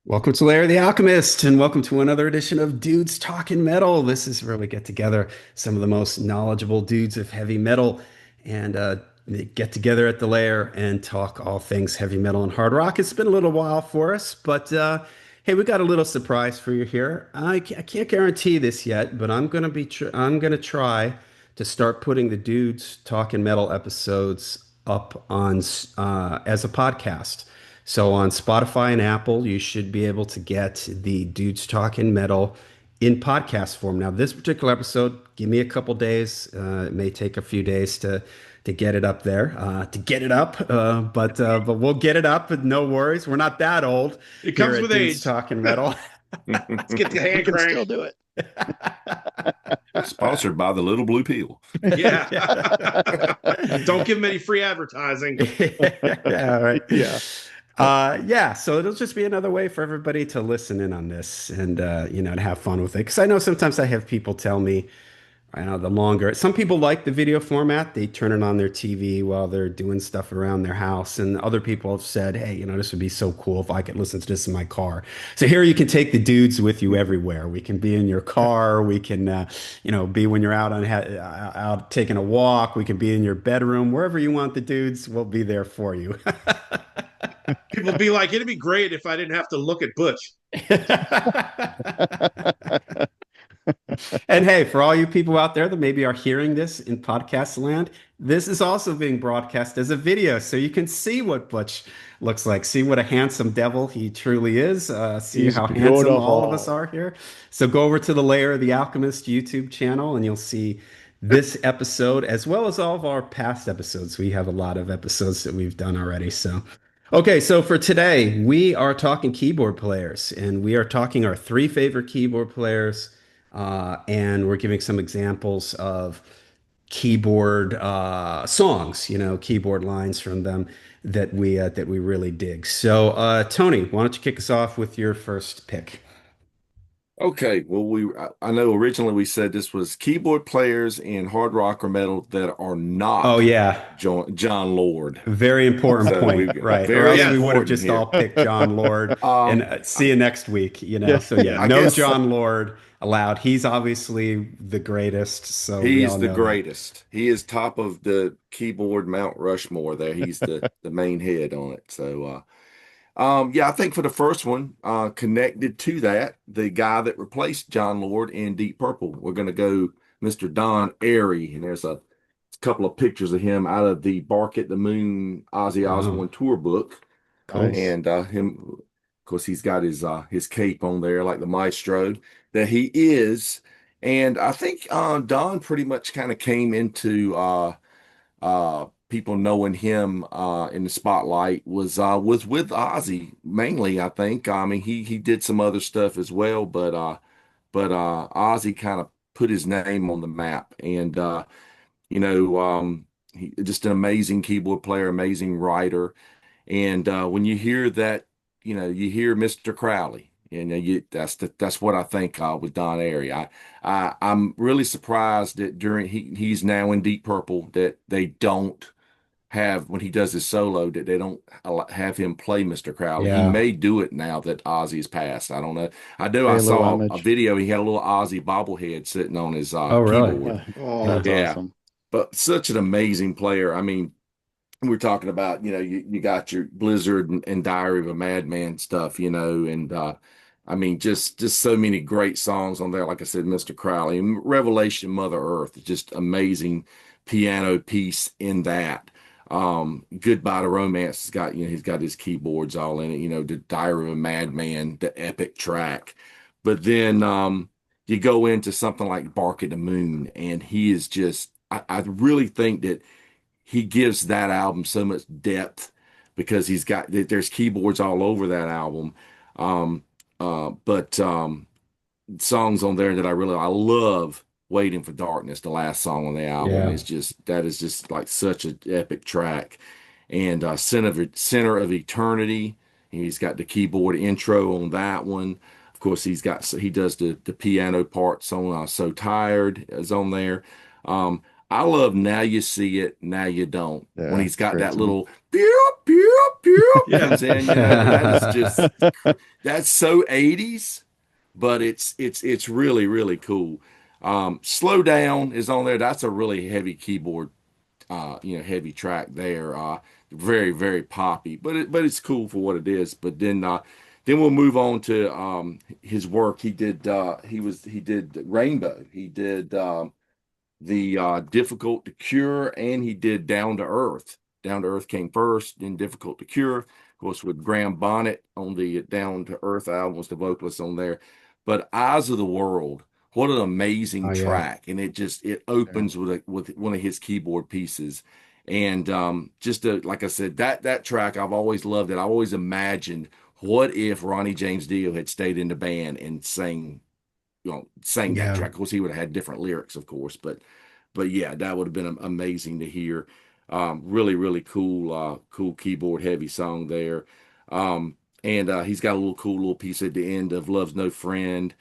Welcome to Larry the Alchemist, and welcome to another edition of Dudes Talking Metal. This is where we get together some of the most knowledgeable dudes of heavy metal and they get together at the Lair and talk all things heavy metal and hard rock. It's been a little while for us, but hey, we got a little surprise for you here. I can't guarantee this yet, but I'm gonna try to start putting the Dudes Talking Metal episodes up on as a podcast. So on Spotify and Apple, you should be able to get the Dudes Talking Metal in podcast form. Now, this particular episode, give me a couple days. It may take a few days to get it up there, to get it up. But we'll get it up. No worries. We're not that old It here comes at with Dudes age. Talking Metal. Let's get the We hand can still crank. do it. Sponsored by the Little Blue Pill. Yeah. Don't give them any free advertising. Yeah, right. Yeah. Yeah, so it'll just be another way for everybody to listen in on this and to have fun with it. Because I know sometimes I have people tell me, the longer some people like the video format, they turn it on their TV while they're doing stuff around their house, and other people have said, hey, this would be so cool if I could listen to this in my car. So here you can take the dudes with you everywhere. We can be in your car, we can be when you're out out taking a walk, we can be in your bedroom, wherever you want the dudes, we'll be there for you. People be like, it'd be great if I didn't have to look at Butch. And hey, for all you people out there that maybe are hearing this in podcast land, this is also being broadcast as a video, so you can see what Butch looks like, see what a handsome devil he truly is, see He's how handsome all of us beautiful. are here. So go over to the Lair of the Alchemist YouTube channel, and you'll see this episode as well as all of our past episodes. We have a lot of episodes that we've done already. So, okay, so for today, we are talking keyboard players, and we are talking our three favorite keyboard players, and we're giving some examples of keyboard songs, keyboard lines from them that we really dig. So, Tony, why don't you kick us off with your first pick? Okay, well, I know originally we said this was keyboard players in hard rock or metal that are Oh not yeah, Jon Lord. very important So point, we right? Or very else we Yes. would have important just here. all picked Jon Lord and Um, see you next week, Yeah. So yeah, I no guess Jon Lord allowed. He's obviously the greatest, so we all he's the know that. greatest. He is top of the keyboard Mount Rushmore there. He's the main head on it. So yeah, I think for the first one, connected to that, the guy that replaced Jon Lord in Deep Purple, we're going to go Mr. Don Airy, and there's a couple of pictures of him out of the Bark at the Moon Ozzy Oh, Osbourne tour book, cool. Nice. and him, of course, he's got his cape on there like the maestro that he is, and I think Don pretty much kind of came into people knowing him in the spotlight was with Ozzy mainly, I think. I mean he did some other stuff as well, but Ozzy kind of put his name on the map, and you know he just an amazing keyboard player, amazing writer. And when you hear that, you hear Mr. Crowley, and that's what I think with Don Airy. I'm really surprised that he's now in Deep Purple that they don't have when he does his solo that they don't have him play Mr. Crowley. He Yeah. may do it now that Ozzy's passed. I don't know. I Pay a little saw a homage. video. He had a little Ozzy bobblehead sitting on his Oh, really? keyboard. Oh, That's Yeah, awesome. but such an amazing player. I mean, we're talking about, you got your Blizzard and Diary of a Madman stuff, and I mean, just so many great songs on there. Like I said, Mr. Crowley and Revelation, Mother Earth, just amazing piano piece in that. Goodbye to Romance has got, he's got his keyboards all in it, the Diary of a Madman, the epic track. But then you go into something like Bark at the Moon, and he is just, I really think that he gives that album so much depth because there's keyboards all over that album. But songs on there that I love. Waiting for Darkness, the last song on the album, Yeah. is just like such an epic track. And Center of Eternity, he's got the keyboard intro on that one. Of course, he does the piano parts on So Tired is on there. I love Now You See It, Now You Don't. When Yeah, he's it's a got great that song. little pew, pew, pew Yeah. comes in, that is just that's so 80s, but it's really, really cool. Slow Down is on there. That's a really heavy keyboard, heavy track there. Very, very poppy, but it's cool for what it is. But then we'll move on to his work. He did Rainbow. He did the Difficult to Cure, and he did Down to Earth. Down to Earth came first, then Difficult to Cure. Of course, with Graham Bonnet on the Down to Earth album was the vocalist on there. But Eyes of the World, what an amazing Oh yeah. track! And it Yeah, opens with one of his keyboard pieces. And like I said, that track I've always loved it. I always imagined what if Ronnie James Dio had stayed in the band and sang that Yeah. track. Of course, he would have had different lyrics, of course, but yeah, that would have been amazing to hear. Really, really cool, cool keyboard heavy song there. And he's got a little cool little piece at the end of Love's No Friend.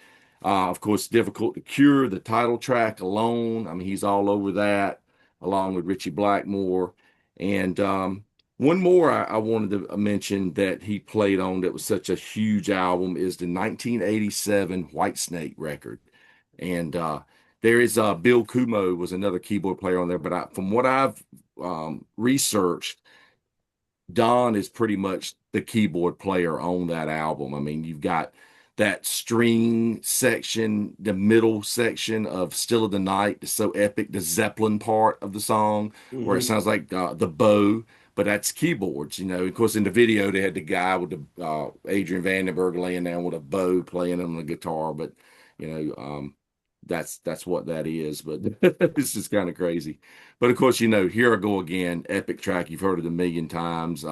Of course, Difficult to Cure, the title track alone. I mean, he's all over that, along with Richie Blackmore. And one more I wanted to mention that he played on that was such a huge album is the 1987 Whitesnake record. And there is Bill Kumo was another keyboard player on there, but from what I've researched, Don is pretty much the keyboard player on that album. I mean, you've got that string section, the middle section of Still of the Night is so epic, the Zeppelin part of the song, where it Hmm. sounds like the bow, but that's keyboards. Of course, in the video, they had the guy with the Adrian Vandenberg laying down with a bow playing on the guitar, but you know, um, that's what that is. But it's just kind of crazy. But of course, Here I Go Again, epic track. You've heard it a million times.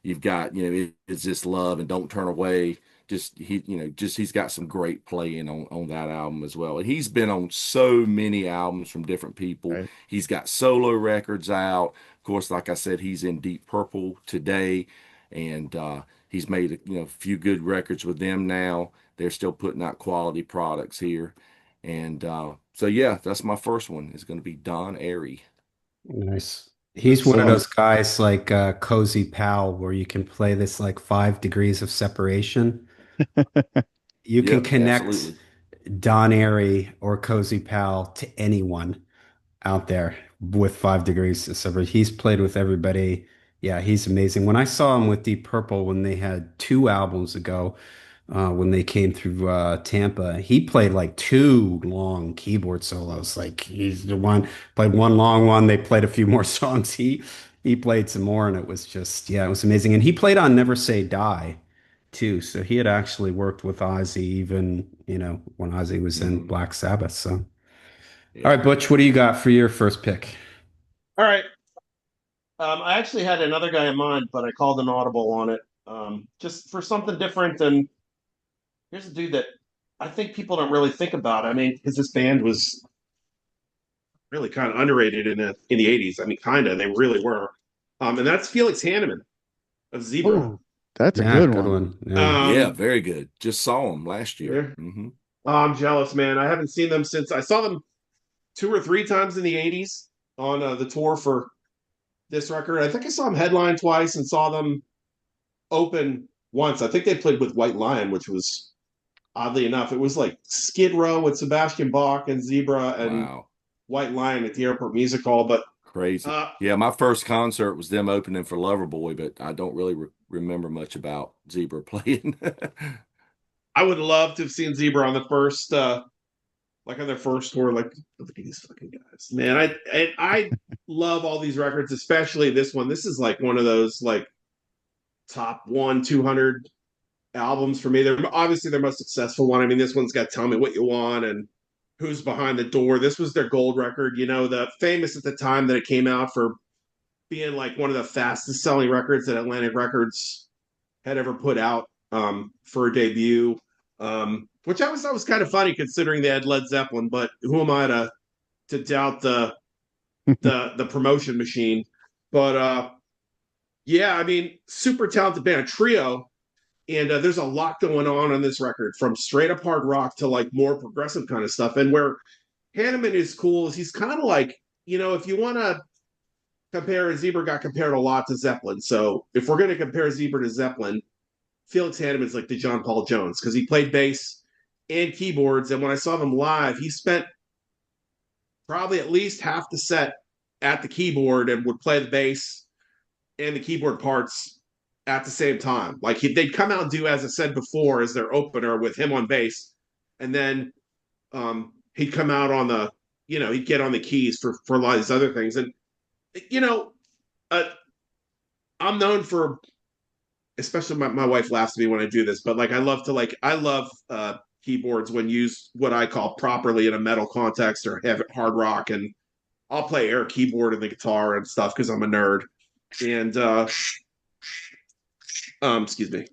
You've got, It's Just Love and Don't Turn Away. He's got some great playing on that album as well. And he's been on so many albums from different people. right. He's got solo records out. Of course, like I said, he's in Deep Purple today, and he's made a few good records with them now. They're still putting out quality products here. And so yeah, that's my first one. Is going to be Don Airy. Nice. Good He's one of stuff. those guys like Cozy Powell where you can play this like 5 degrees of separation. You can Yep, connect absolutely. Don Airy or Cozy Powell to anyone out there with 5 degrees of separation. He's played with everybody. Yeah, he's amazing. When I saw him with Deep Purple when they had 2 albums ago, when they came through Tampa. He played like 2 long keyboard solos. Like he's the one played one long one. They played a few more songs. He played some more, and it was just yeah, it was amazing. And he played on Never Say Die too. So he had actually worked with Ozzy even when Ozzy was in Hmm. Black Sabbath. So all Yeah. right, Butch, what do you got for your first pick? All right. I actually had another guy in mind, but I called an audible on it. Just for something different. And here's a dude that I think people don't really think about. I mean, because this band was really kind of underrated in the '80s. I mean, kind of. They really were. And that's Felix Hanneman of Zebra. Oh, that's a Yeah, good good one. one. Yeah. Yeah, Um, very good. Just saw him last year. yeah. Oh, I'm jealous, man. I haven't seen them since I saw them 2 or 3 times in the '80s on the tour for this record. I think I saw them headline twice and saw them open once. I think they played with White Lion, which was oddly enough, it was like Skid Row with Sebastian Bach and Zebra and Wow. White Lion at the Airport Music Hall. But Crazy. uh, Yeah, my first concert was them opening for Loverboy, but I don't really remember much about Zebra playing. I would love to have seen Zebra on the first, like on their first tour. Like, look at these fucking guys, man. I love all these records, especially this one. This is like one of those like top 200 albums for me. They're obviously their most successful one. I mean, this one's got "Tell Me What You Want" and "Who's Behind the Door." This was their gold record. The famous at the time that it came out for being like one of the fastest selling records that Atlantic Records had ever put out for a debut. Which I was kind of funny considering they had Led Zeppelin, but who am I to doubt the promotion machine? But yeah, I mean, super talented band, a trio, and there's a lot going on this record, from straight up hard rock to like more progressive kind of stuff. And where Hanneman is cool is he's kind of like if you want to compare, Zebra got compared a lot to Zeppelin. So if we're going to compare Zebra to Zeppelin, Felix Hanneman's like the John Paul Jones because he played bass and keyboards. And when I saw them live, he spent probably at least half the set at the keyboard and would play the bass and the keyboard parts at the same time. Like they'd come out and do, as I said before, as their opener with him on bass, and then he'd come out on he'd get on the keys for a lot of these other things. And you know, uh, I'm known for, especially my wife laughs at me when I do this, but like I love keyboards when used what I call properly in a metal context or hard rock, and I'll play air keyboard and the guitar and stuff because I'm a nerd. And excuse me.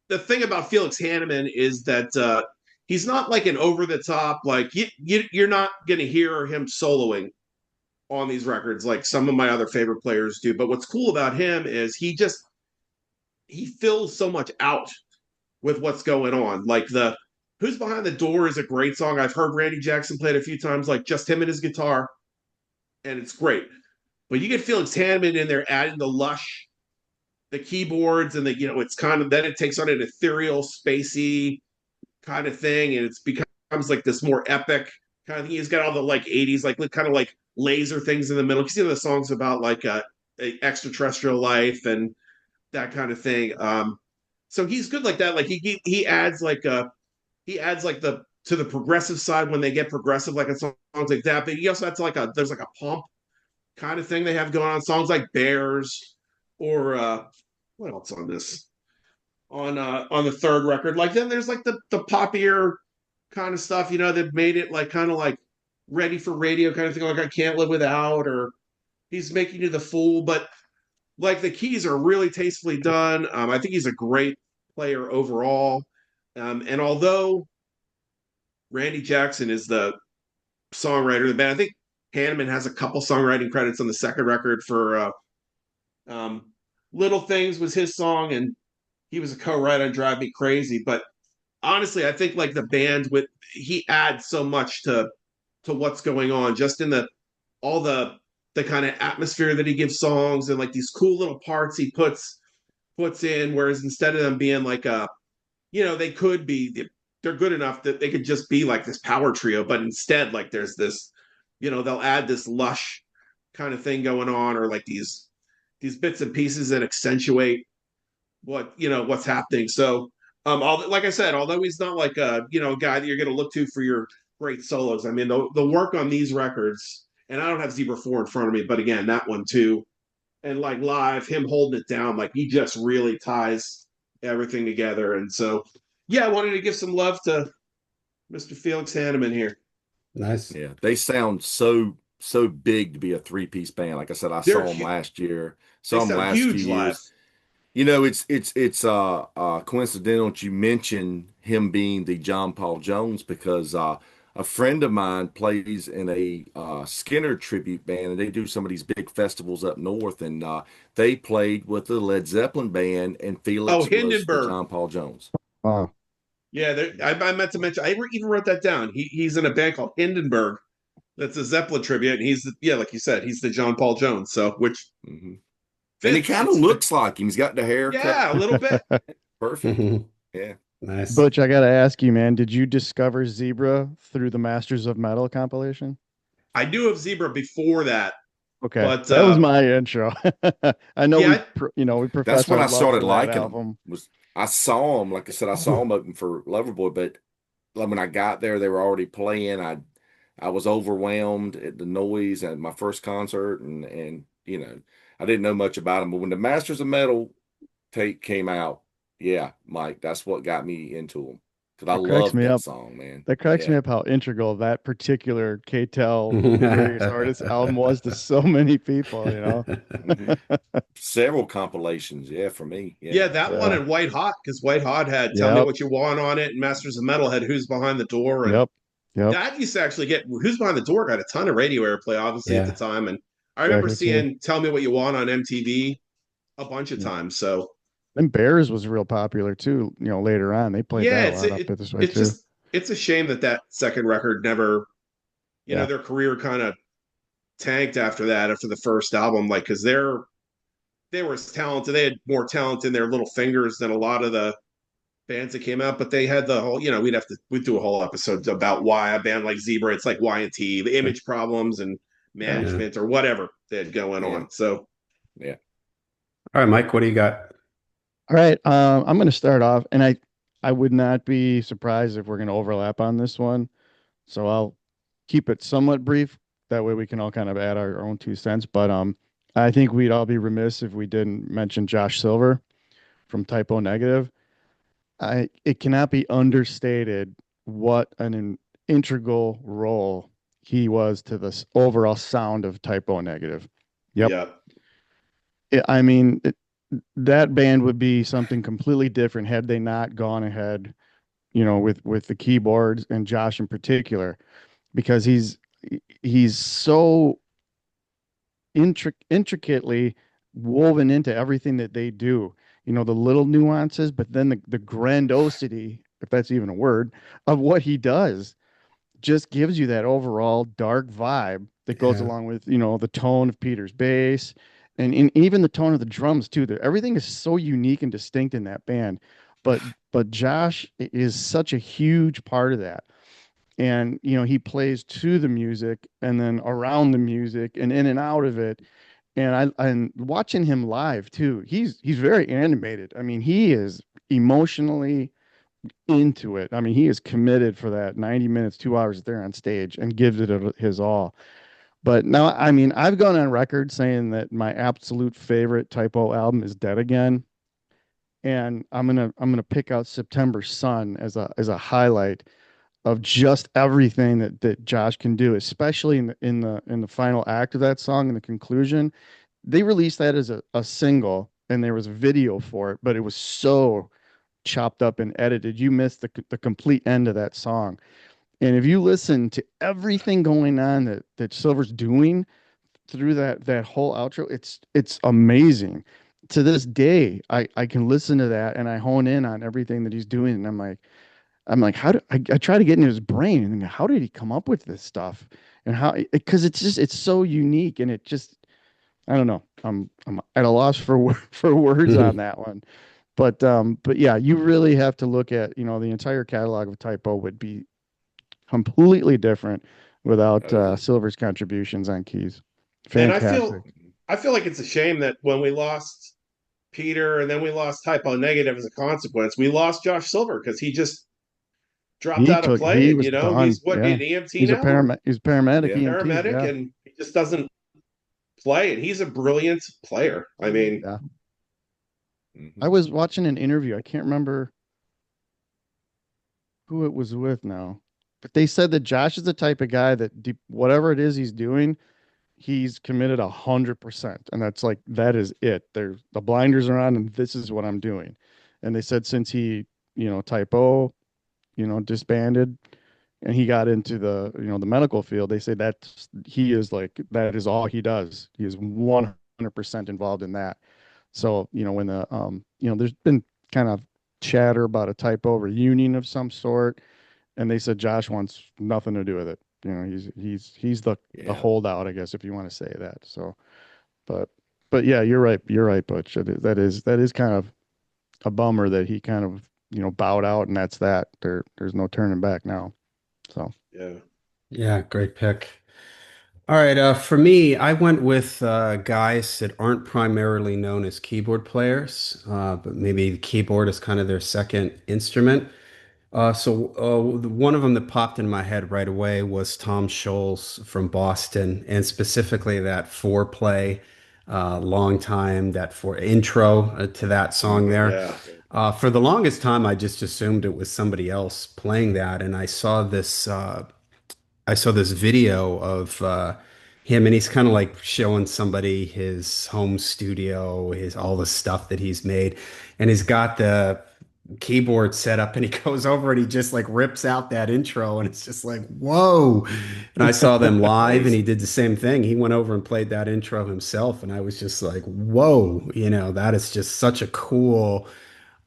The thing about Felix Hanneman is that he's not like an over the top, like you're not going to hear him soloing on these records like some of my other favorite players do. But what's cool about him is he fills so much out with what's going on. Like the Who's Behind the Door is a great song. I've heard Randy Jackson play it a few times, like just him and his guitar, and it's great. But you get Felix Hanneman in there adding the lush, the keyboards, and it's kind of, then it takes on an ethereal, spacey kind of thing, and it becomes like this more epic kind of thing. He's got all the like 80s, like kind of like laser things in the middle. You see the songs about like a extraterrestrial life and that kind of thing. So he's good like that. Like he adds like the to the progressive side when they get progressive, like in songs like that. But he also adds like there's like a pump kind of thing they have going on. Songs like Bears or what else on this? On the third record. Like then there's like the poppier kind of stuff, that made it like kind of like ready for radio kind of thing, like I Can't Live Without, or He's Making You the Fool. But like the keys are really tastefully done. I think he's a great player overall. And although Randy Jackson is the songwriter of the band, I think Hanneman has a couple songwriting credits on the second record for um, Little Things was his song, and he was a co-writer on Drive Me Crazy. But honestly, I think like the band he adds so much to what's going on, just in all the kind of atmosphere that he gives songs, and like these cool little parts he puts in. Whereas instead of them being like they could be, they're good enough that they could just be like this power trio, but instead like there's this, they'll add this lush kind of thing going on, or like these bits and pieces that accentuate what's happening. So like I said, although he's not like a guy that you're going to look to for your great solos, I mean the work on these records, and I don't have Zebra 4 in front of me, but again, that one too, and like live, him holding it down, like he just really ties everything together. And so yeah, I wanted to give some love to Mr. Felix Hanneman here. Nice. Yeah, they sound so big to be a three-piece band. Like I said, I They're saw them last year, they saw them sound last few huge live. years. It's coincidental that you mention him being the John Paul Jones because a friend of mine plays in a Skinner tribute band, and they do some of these big festivals up north, and they played with the Led Zeppelin band, and Oh, Felix was the Hindenburg. John Paul Jones. Wow. Yeah, I meant to mention. I even wrote that down. He's in a band called Hindenburg. That's a Zeppelin tribute, and like you said, he's the John Paul Jones. So which Hmm. And he fits. kind of looks like him. He's got the haircut. Yeah, a little bit. Perfect. Yeah. Nice. Butch, I gotta ask you, man, did you discover Zebra through the Masters of Metal compilation? I knew of Zebra before that, Okay, but that was my intro. I know yeah, we That's professed when our I love started for that liking him. album. I saw him, like I said, I saw him open for Loverboy, but like when I got there, they were already playing. I was overwhelmed at the noise at my first concert, and I didn't know much about him. But when the Masters of Metal tape came out, yeah, Mike, that's what got me into him because I That cracks loved me that up. song, man. That cracks me Yeah. up how integral that particular KTEL various artists album was to so many people. Mhm. Several compilations, yeah, for me. yeah, Yeah. that one Yeah. and White Hot, because White Hot had "Tell Me Yep. What You Want" on it, and Masters of Metal had "Who's Behind the Door," and Yep. Yep. that used to actually get "Who's Behind the Door" got a ton of radio airplay, obviously at the Yeah. time, and I remember Exactly too. seeing "Tell Me What You Want" on MTV a bunch of Yeah. times. So And Bears was real popular too, later on. They played yeah, that a lot up this way it's too. just it's a shame that second record never Yeah. their career kind of tanked after that, after the first album, like because they were as talented, they had more talent in their little fingers than a lot of the bands that came out, but they had the whole, we'd do a whole episode about why a band like Zebra, it's like Y&T, the image problems and Yeah. Yeah. management or whatever they had going Yeah. on. So Yeah. All right, Mike, what do you got? All right. I'm going to start off, and I would not be surprised if we're going to overlap on this one. So I'll keep it somewhat brief. That way we can all kind of add our own 2 cents. But I think we'd all be remiss if we didn't mention Josh Silver from Typo Negative. It cannot be understated what an integral role he was to the overall sound of Typo Negative. Yep. yeah. I mean, that band would be something completely different had they not gone ahead, with the keyboards and Josh in particular, because he's so intricately woven into everything that they do. The little nuances, but then the grandiosity, if that's even a word, of what he does just gives you that overall dark vibe that goes Yeah. along with, the tone of Peter's bass and even the tone of the drums too. Everything is so unique and distinct in that band. But Josh is such a huge part of that. And he plays to the music and then around the music and in and out of it. And watching him live too, he's very animated. I mean, he is emotionally into it. I mean, he is committed for that 90 minutes, 2 hours there on stage and gives it his all. But now, I mean, I've gone on record saying that my absolute favorite Typo album is Dead Again. And I'm gonna pick out September Sun as a highlight of just everything that Josh can do, especially in the final act of that song in the conclusion. They released that as a single and there was a video for it, but it was so chopped up and edited. You missed the complete end of that song. And if you listen to everything going on that Silver's doing through that whole outro, it's amazing. To this day, I can listen to that and I hone in on everything that he's doing, and I'm like, how do I try to get into his brain and how did he come up with this stuff? And how, because it's so unique and it just, I don't know. I'm at a loss for words on that one. But yeah, you really have to look at, the entire catalog of Typo would be completely different without Oh yeah. Silver's contributions on keys. And Fantastic. I feel like it's a shame that when we lost Peter and then we lost Typo Negative as a consequence, we lost Josh Silver because he just dropped out of He playing. was done. He's what, Yeah. an EMT now or He's paramedic Yeah. EMT. paramedic, Yeah. and he just doesn't play. And he's a brilliant player. I mean, Yeah. I Hmm. was watching an interview. I can't remember who it was with now, but they said that Josh is the type of guy that whatever it is he's doing, he's committed 100%, and that's like that is it. There's the blinders are on, and this is what I'm doing. And they said since he, Typo, disbanded, and he got into the medical field, they say that he is like that is all he does. He is 100% involved in that. So, when there's been kind of chatter about a Typo reunion of some sort, and they said Josh wants nothing to do with it. He's the Yeah. holdout, I guess, if you want to say that. So, but but yeah, you're right. You're right, Butch. That is kind of a bummer that he kind of bowed out, and that's that. There's no turning back now. So yeah. Yeah, great pick. All right, for me, I went with guys that aren't primarily known as keyboard players, but maybe the keyboard is kind of their second instrument. One of them that popped in my head right away was Tom Scholes from Boston, and specifically that four-play, long time, that four intro to that song Hmm. there. Yeah. For the longest time, I just assumed it was somebody else playing that, and I saw this video of him, and he's kind of like showing somebody his home studio, his all the stuff that he's made, and he's got the keyboard set up, and he goes over and he just like rips out that intro, and it's just like whoa. And I saw them live, and Nice. he did the same thing. He went over and played that intro himself, and I was just like, whoa, that is just such a cool,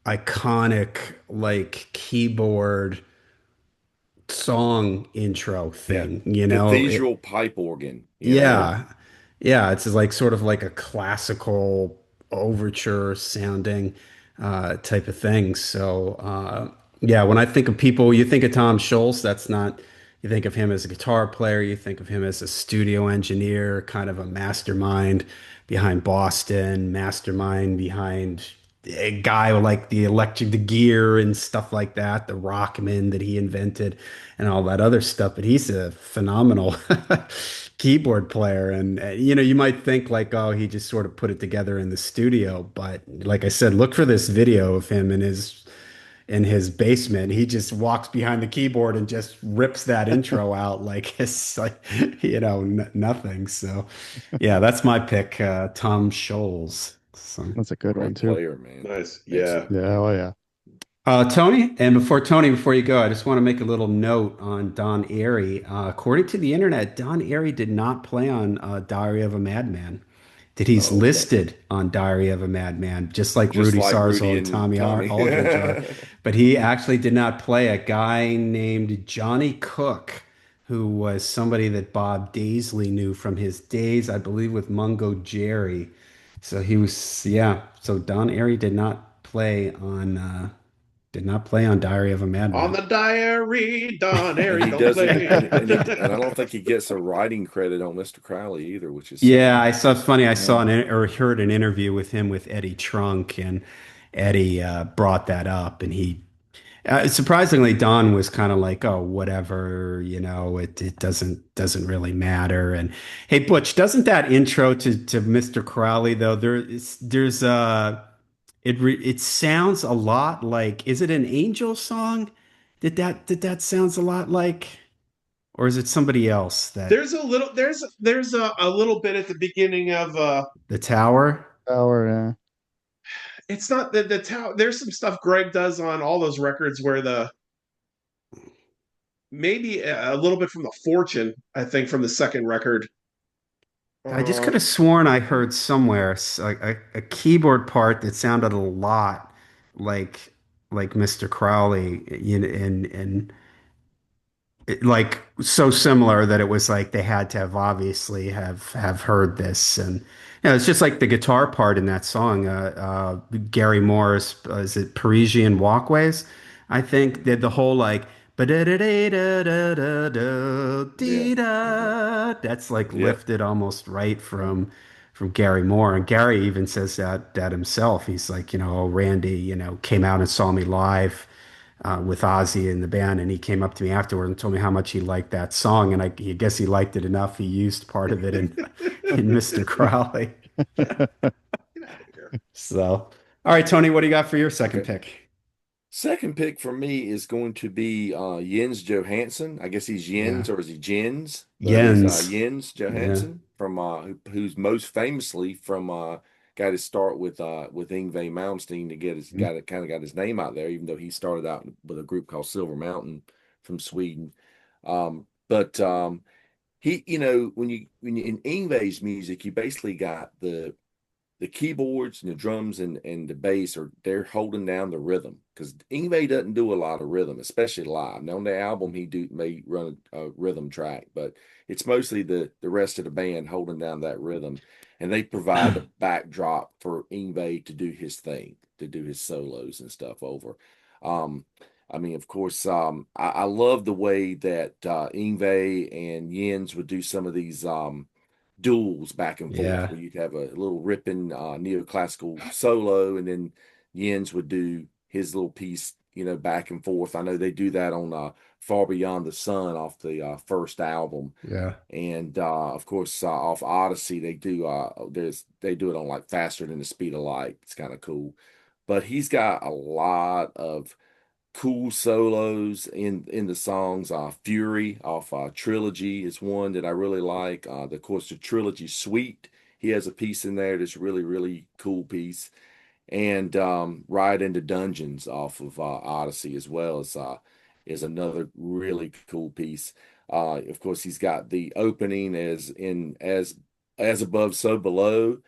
iconic like keyboard song intro Yeah. thing, you The know? visual pipe organ, you know. Yeah. Yeah, it's like sort of like a classical overture sounding type of thing. So yeah, when I think of people, you think of Tom Scholz, that's not, you think of him as a guitar player, you think of him as a studio engineer, kind of a mastermind behind Boston, mastermind behind a guy with like the gear and stuff like that, the Rockman that he invented and all that other stuff. But he's a phenomenal keyboard player. And, you know, you might think like, oh, he just sort of put it together in the studio. But like I said, look for this video of him in his basement. He just walks behind the keyboard and just rips that intro out like it's like, you know, n nothing. So yeah, that's my pick, Tom Scholes. So. That's a good one Great too. player, man. Nice. Yeah. Excellent Yeah, player. oh yeah. Tony, and before you go, I just want to make a little note on Don Airey. According to the internet, Don Airey did not play on Diary of a Madman. That he's Oh, okay. listed on Diary of a Madman, just like Just Rudy like Sarzo Rudy and and Tommy Tommy. Aldridge are. But he actually did not play. A guy named Johnny Cook, who was somebody that Bob Daisley knew from his days, I believe, with Mungo Jerry. So he was, yeah. So Don Airey did not play on Diary of a On Madman. the diary, Don And Airy he don't doesn't, play. and I don't think he gets a writing credit on Mr. Crowley either, which is Yeah, sad. I saw. It's funny. I saw No. or heard an interview with him with Eddie Trunk, and Eddie brought that up, and he surprisingly Don was kind of like, "Oh, whatever, you know, it doesn't really matter." And hey, Butch, doesn't that intro to Mr. Crowley though? There's it sounds a lot like. Is it an Angel song? Did that sounds a lot like, or is it somebody else that There's a little bit at the beginning of the Tower? Power, yeah. it's not the tower. There's some stuff Greg does on all those records where the maybe a little bit from the Fortune, I think from the second record. I just Uh, could have sworn I heard somewhere a keyboard part that sounded a lot like Mr. Crowley, you know, and like so similar that it was like they had to have obviously have heard this. And you know, it's just like the guitar part in that song. Gary Moore's is it Parisian Walkways? I think did the whole like Yeah. Hmm. ba-da-da-da-da-da-dee-da. That's like Yep. lifted almost right from Gary Moore. And Gary even says that himself. He's like, you know, oh, Randy, you know, came out and saw me live with Ozzy in the band, and he came up to me afterward and told me how much he liked that song, and I guess he liked it enough. He used part of it in Mr. Crowley. yeah, get out of here. So, all right, Tony, what do you got for your second Okay. pick? Second pick for me is going to be Jens Johansson. I guess he's Yeah, Jens or is he Jens? But he's Jens. Jens Yeah, Johansson from who's most famously from got his start with Yngwie Malmsteen to get his got it kind of got his name out there, even though he started out with a group called Silver Mountain from Sweden. But he, you know, when you in Yngwie's music, you basically got the keyboards and the drums and the bass are they're holding down the rhythm because Ingve doesn't do a lot of rhythm, especially live. Now on the album he do may run a rhythm track, but it's mostly the rest of the band holding down that rhythm, and they provide the backdrop for Ingve to do his thing, to do his solos and stuff over. Um, I mean, of course, I love the way that Ingve and Jens would do some of these duels back and forth yeah, where you'd have a little ripping neoclassical solo and then Jens would do his little piece, you know, back and forth. I know they do that on Far Beyond the Sun off the first album. yeah, And of course off Odyssey they do it on like Faster Than the Speed of Light. It's kind of cool. But he's got a lot of cool solos in the songs. Fury off Trilogy is one that I really like. Of course, the Trilogy Suite, he has a piece in there that's really, really cool piece. And Ride into Dungeons off of Odyssey as well is another really cool piece. Of course, he's got the opening as above, so below.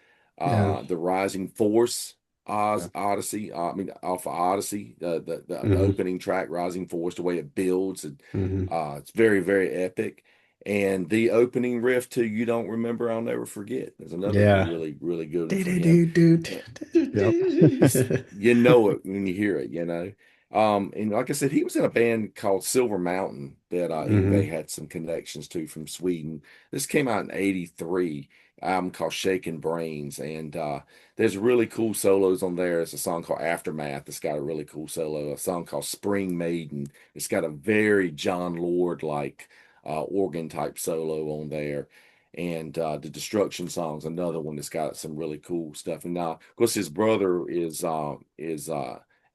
yeah, The Rising Force Yeah. Odyssey. I mean, off of Odyssey, the Hmm. opening track, Rising Force, the way it builds, and Hmm. it's very, very epic. And the opening riff to "You Don't Remember, I'll Never Forget" is another Yeah. really, really good one Do, for do, him. do, do, And do, Yep. you know it when you hear it, and like I said, he was in a band called Silver Mountain that Yngwie hmm had some connections to from Sweden. This came out in '83, album called Shaking Brains, and there's really cool solos on there. It's a song called Aftermath. It's got a really cool solo. A song called Spring Maiden. It's got a very Jon Lord like organ type solo on there. And the Destruction song's another one that's got some really cool stuff. And now, of course, his brother is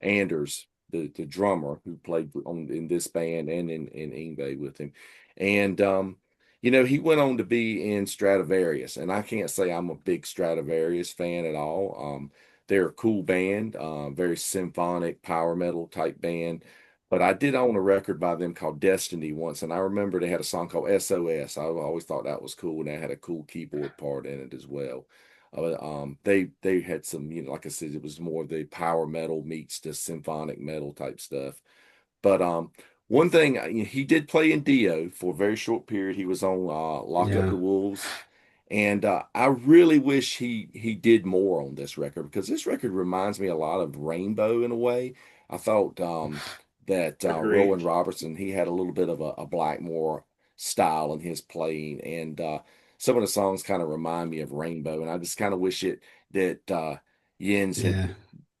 Anders, the drummer who played in this band and in Yngwie with him. And he went on to be in Stradivarius, and I can't say I'm a big Stradivarius fan at all. They're a cool band, very symphonic power metal type band. But I did own a record by them called Destiny once, and I remember they had a song called SOS. I always thought that was cool, and they had a cool keyboard part in it as well. They had some, like I said, it was more of the power metal meets the symphonic metal type stuff. But one thing he did play in Dio for a very short period. He was on Lock Up Yeah. the Wolves, and I really wish he did more on this record because this record reminds me a lot of Rainbow in a way. I thought that Agree. Rowan Robertson he had a little bit of a Blackmore style in his playing, and some of the songs kind of remind me of Rainbow, and I just kind of wish it that Jens had Yeah.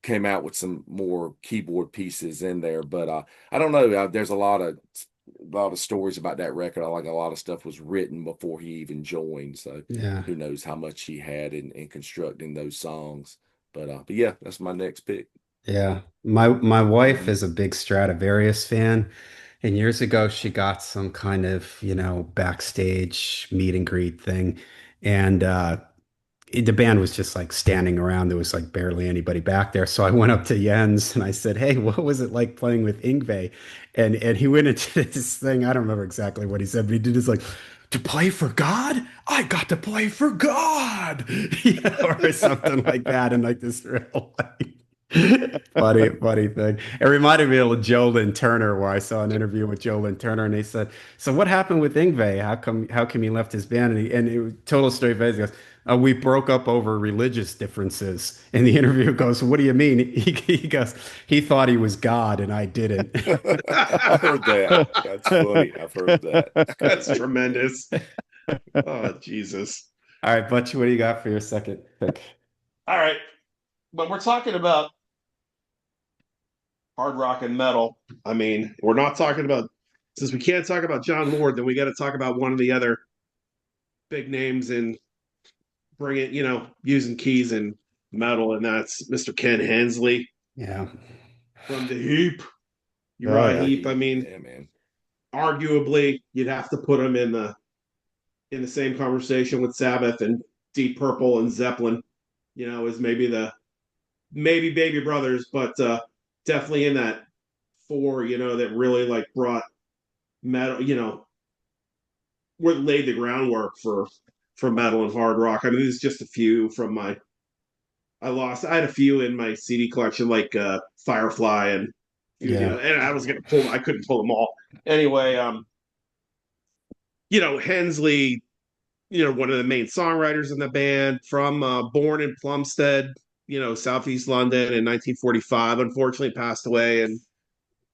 came out with some more keyboard pieces in there. But I don't know. There's a lot of stories about that record. I like a lot of stuff was written before he even joined. So Yeah. who knows how much he had in constructing those songs. But yeah, that's my next pick. Yeah. My wife Hmm. is a big Stradivarius fan. And years ago, she got some kind of, backstage meet and greet thing. And the band was just like standing around. There was like barely anybody back there. So I went up to Jens and I said, "Hey, what was it like playing with Yngwie?" And he went into this thing. I don't remember exactly what he said, but he did this like, "To play for God? I got to play for God," or something like that. And like this real like funny thing. It reminded me of Joe Lynn Turner, where I saw an interview with Joe Lynn Turner, and they said, "So what happened with Yngwie? How come he left his band?" And it was total straight face. He goes, "We broke up over religious differences." And the interview goes, "What do you mean?" He goes, "He thought he was God, and I didn't." I've heard that. That's funny. I've heard that. That's tremendous. Oh, Jesus. All right, Butch, what do you got for your second pick? All right. But we're talking about hard rock and metal. I mean, we're not talking about, since we can't talk about Jon Lord, then we got to talk about one of the other big names and bring it, using keys and metal, and that's Mr. Ken Hensley Yeah. from the Heap. Oh Uriah yeah. Heep. I mean, Yeah, man. arguably, you'd have to put him in the same conversation with Sabbath and Deep Purple and Zeppelin. As maybe Baby Brothers, but definitely in that four. That really like brought metal. Where laid the groundwork for metal and hard rock. I mean, this is just a few from my. I had a few in my CD collection, like Firefly and Yeah. and I was gonna pull. I couldn't pull them all anyway. Hensley, one of the main songwriters in the band, from born in Plumstead, southeast London in 1945. Unfortunately, passed away in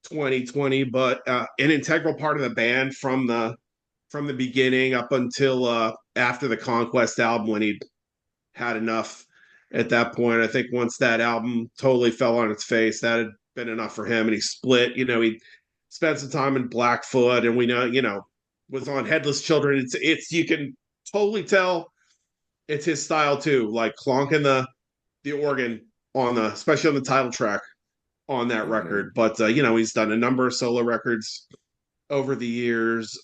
2020, but an integral part of the band from the beginning up until after the Conquest album, when he had enough. At that point, I think once that album totally fell on its face, that had been enough for him, and he split. He spent some time in Blackfoot, and we know, was on Headless Children. It's you can totally tell it's his style too, like clonking the organ on especially on the title track on that Hmm. record. But he's done a number of solo records over the years.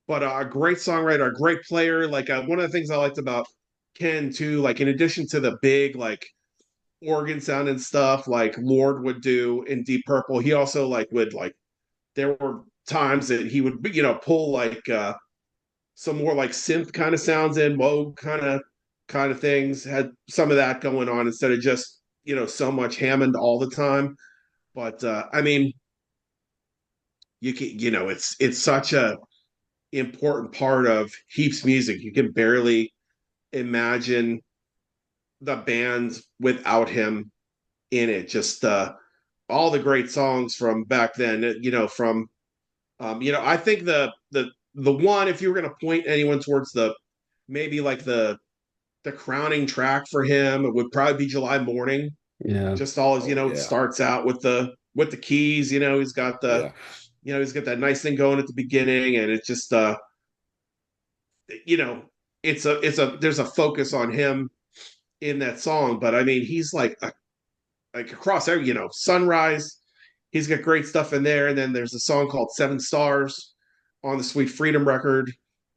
But a great songwriter, a great player. Like one of the things I liked about Ken too, like in addition to the big like organ sound and stuff like Lord would do in Deep Purple, he also like would like there were times that he would pull like some more like synth kind of sounds in, Moog kind of kind of things, had some of that going on instead of just, so much Hammond all the time. But I mean, you can, it's such a important part of Heap's music. You can barely imagine the band without him in it. Just all the great songs from back then, from I think the one, if you were going to point anyone towards the maybe like the crowning track for him, it would probably be July Morning. Yeah. Just all his, Oh it yeah. starts out with the keys, Yeah. he's got that nice thing going at the beginning, and it's just you know, it's a there's a focus on him in that song. But I mean, he's like across every, Sunrise, he's got great stuff in there. And then there's a song called Seven Stars on the Sweet Freedom record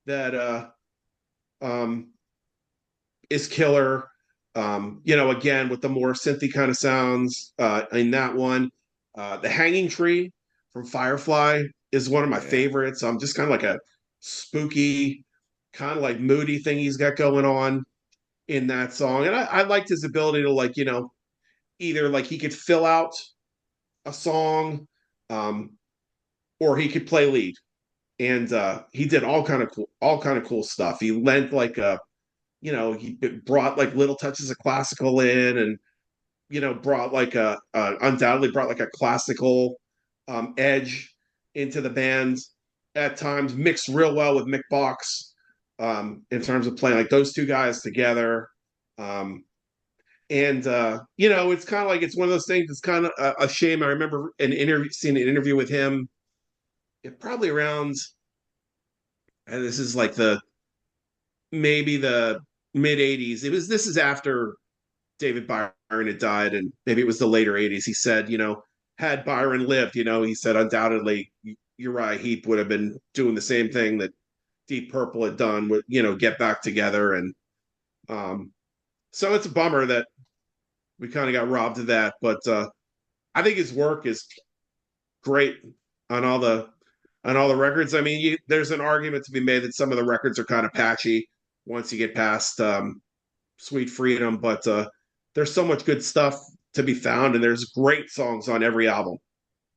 that um is killer. Again with the more synthy kind of sounds in that one. The Hanging Tree from Firefly is one of my Yeah. favorites. Just kind of like a spooky, kind of like moody thing he's got going on in that song. And I liked his ability to either like he could fill out a song, um, or he could play lead. And he did all kind of cool stuff. He lent he brought like little touches of classical in, and brought like undoubtedly brought like a classical edge into the band at times, mixed real well with Mick Box in terms of playing like those two guys together. Um, and it's kind of like it's one of those things. It's kind of a shame. I remember seeing an interview with him, probably around, and this is like the maybe the mid '80s. This is after David Byron had died, and maybe it was the later '80s. He said, had Byron lived, he said undoubtedly Uriah Heep would have been doing the same thing that Deep Purple had done with, get back together. And so it's a bummer that we kind of got robbed of that. But I think his work is great on all the records. I mean, there's an argument to be made that some of the records are kind of patchy once you get past Sweet Freedom, but there's so much good stuff to be found, and there's great songs on every album.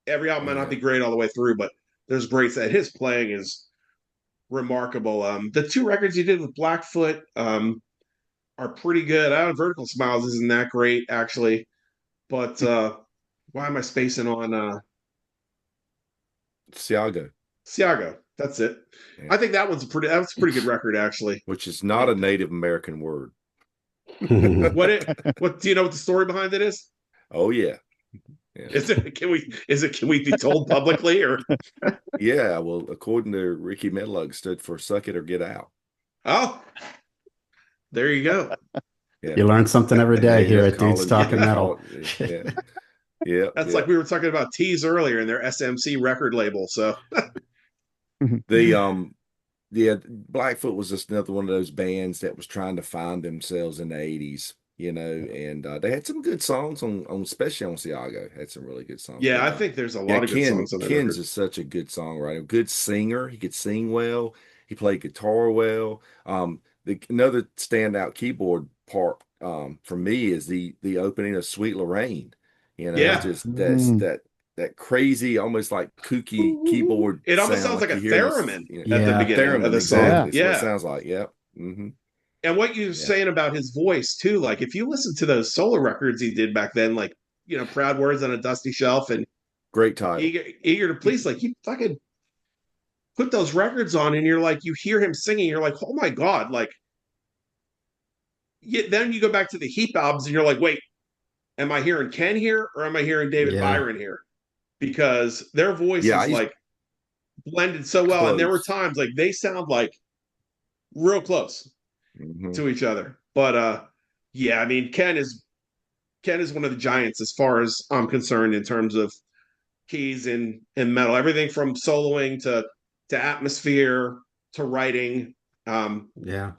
Every album Oh might not yeah. be great all the way through, but there's great. His playing is remarkable. The two records he did with Blackfoot are pretty good. I don't Vertical Smiles isn't that great actually, but why am I spacing on Siago. Siago? That's it. Yeah. I think that's a pretty good record actually. Which is not a Native American word. What do you know what the story behind it is? Oh yeah. Yeah. Can we be told publicly or? Yeah, well, according to Ricky Medlug, stood for "suck it or get out." Oh, there you go. Yeah. You learn something every day here at Dudes Talking yeah, Metal. Yeah, yeah. That's like we were talking about Tease earlier in their SMC record label. So the yeah, Blackfoot was just another one of those bands that was trying to find themselves in the '80s, and they had some good songs on especially on Siago, had some really good songs. yeah, But, I think there's a lot of good songs on that Ken's record. is such a good songwriter, good singer. He could sing well. He played guitar well. Another standout keyboard part for me is the opening of Sweet Lorraine. Yeah, Just Mm. that crazy, almost like kooky keyboard it almost sound sounds like like a you hear in this, theremin at the Yeah. beginning of theremin, the song. exactly. That's what it Yeah, sounds like. Yep. Hmm. and what you were Yeah. saying about his voice too, like if you listen to those solo records he did back then, like Proud Words on a Dusty Shelf and Great title. Eager to Please, like he fucking put those records on, and you're like, you hear him singing, you're like, oh my god, like. Then you go back to the Heap albums, and you're like, wait, am I hearing Ken here or am I hearing David Yeah. Byron here? Because their voices Yeah, like blended so well, and there were close. times like they sound like real close Hmm. to each other. But yeah, I mean Ken is one of the giants as far as I'm concerned in terms of keys in metal. Everything from soloing to atmosphere to writing. Yeah.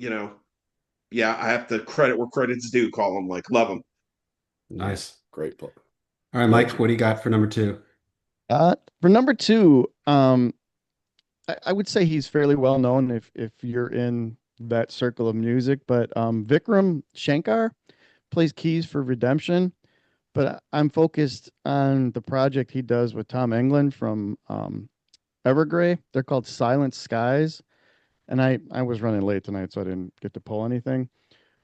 Yeah, I have to credit where credit's due. Call him like love him. Nice. Great play. All right, Mike, what do you got for number two? For number two, I would say he's fairly well known if you're in that circle of music. But Vikram Shankar plays keys for Redemption, but I'm focused on the project he does with Tom England from Evergrey. They're called Silent Skies, and I was running late tonight, so I didn't get to pull anything.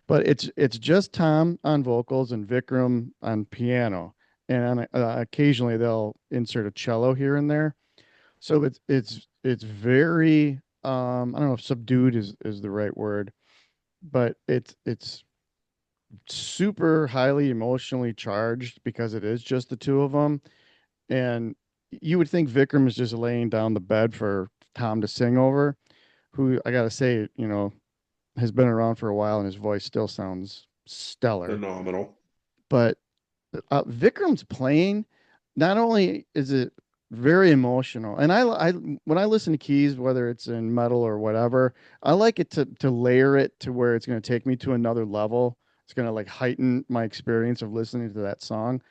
But it's just Tom on vocals and Vikram on piano, and occasionally they'll insert a cello here and there. So it's very I don't know if subdued is the right word, but it's super highly emotionally charged because it is just the two of them. And you would think Vikram is just laying down the bed for Tom to sing over, who I gotta say, has been around for a while and his voice still sounds stellar. Phenomenal. But Vikram's playing, not only is it very emotional, and I when I listen to keys, whether it's in metal or whatever, I like it to layer it to where it's going to take me to another level. It's going to like heighten my experience of listening to that song.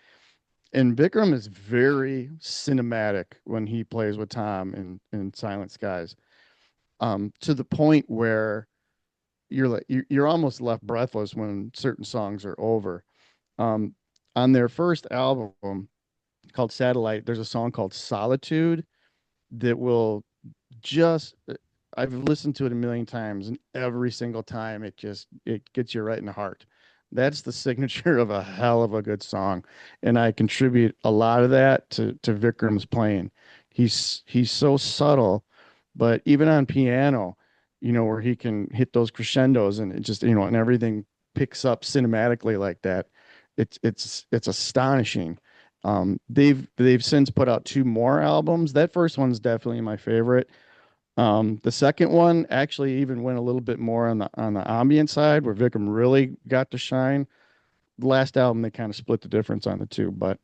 And Vikram is very cinematic when he plays with Tom in Silent Skies, to the point where you're almost left breathless when certain songs are over. Um, on their first album called Satellite, there's a song called Solitude that will just I've listened to it a million times, and every single time it gets you right in the heart. That's the signature of a hell of a good song, and I contribute a lot of that to Vikram's playing. He's so subtle, but even on piano, where he can hit those crescendos and it just and everything picks up cinematically like that. It's astonishing. They've since put out two more albums. That first one's definitely my favorite. The second one actually even went a little bit more on the ambient side, where Vikram really got to shine. The last album they kind of split the difference on the two, but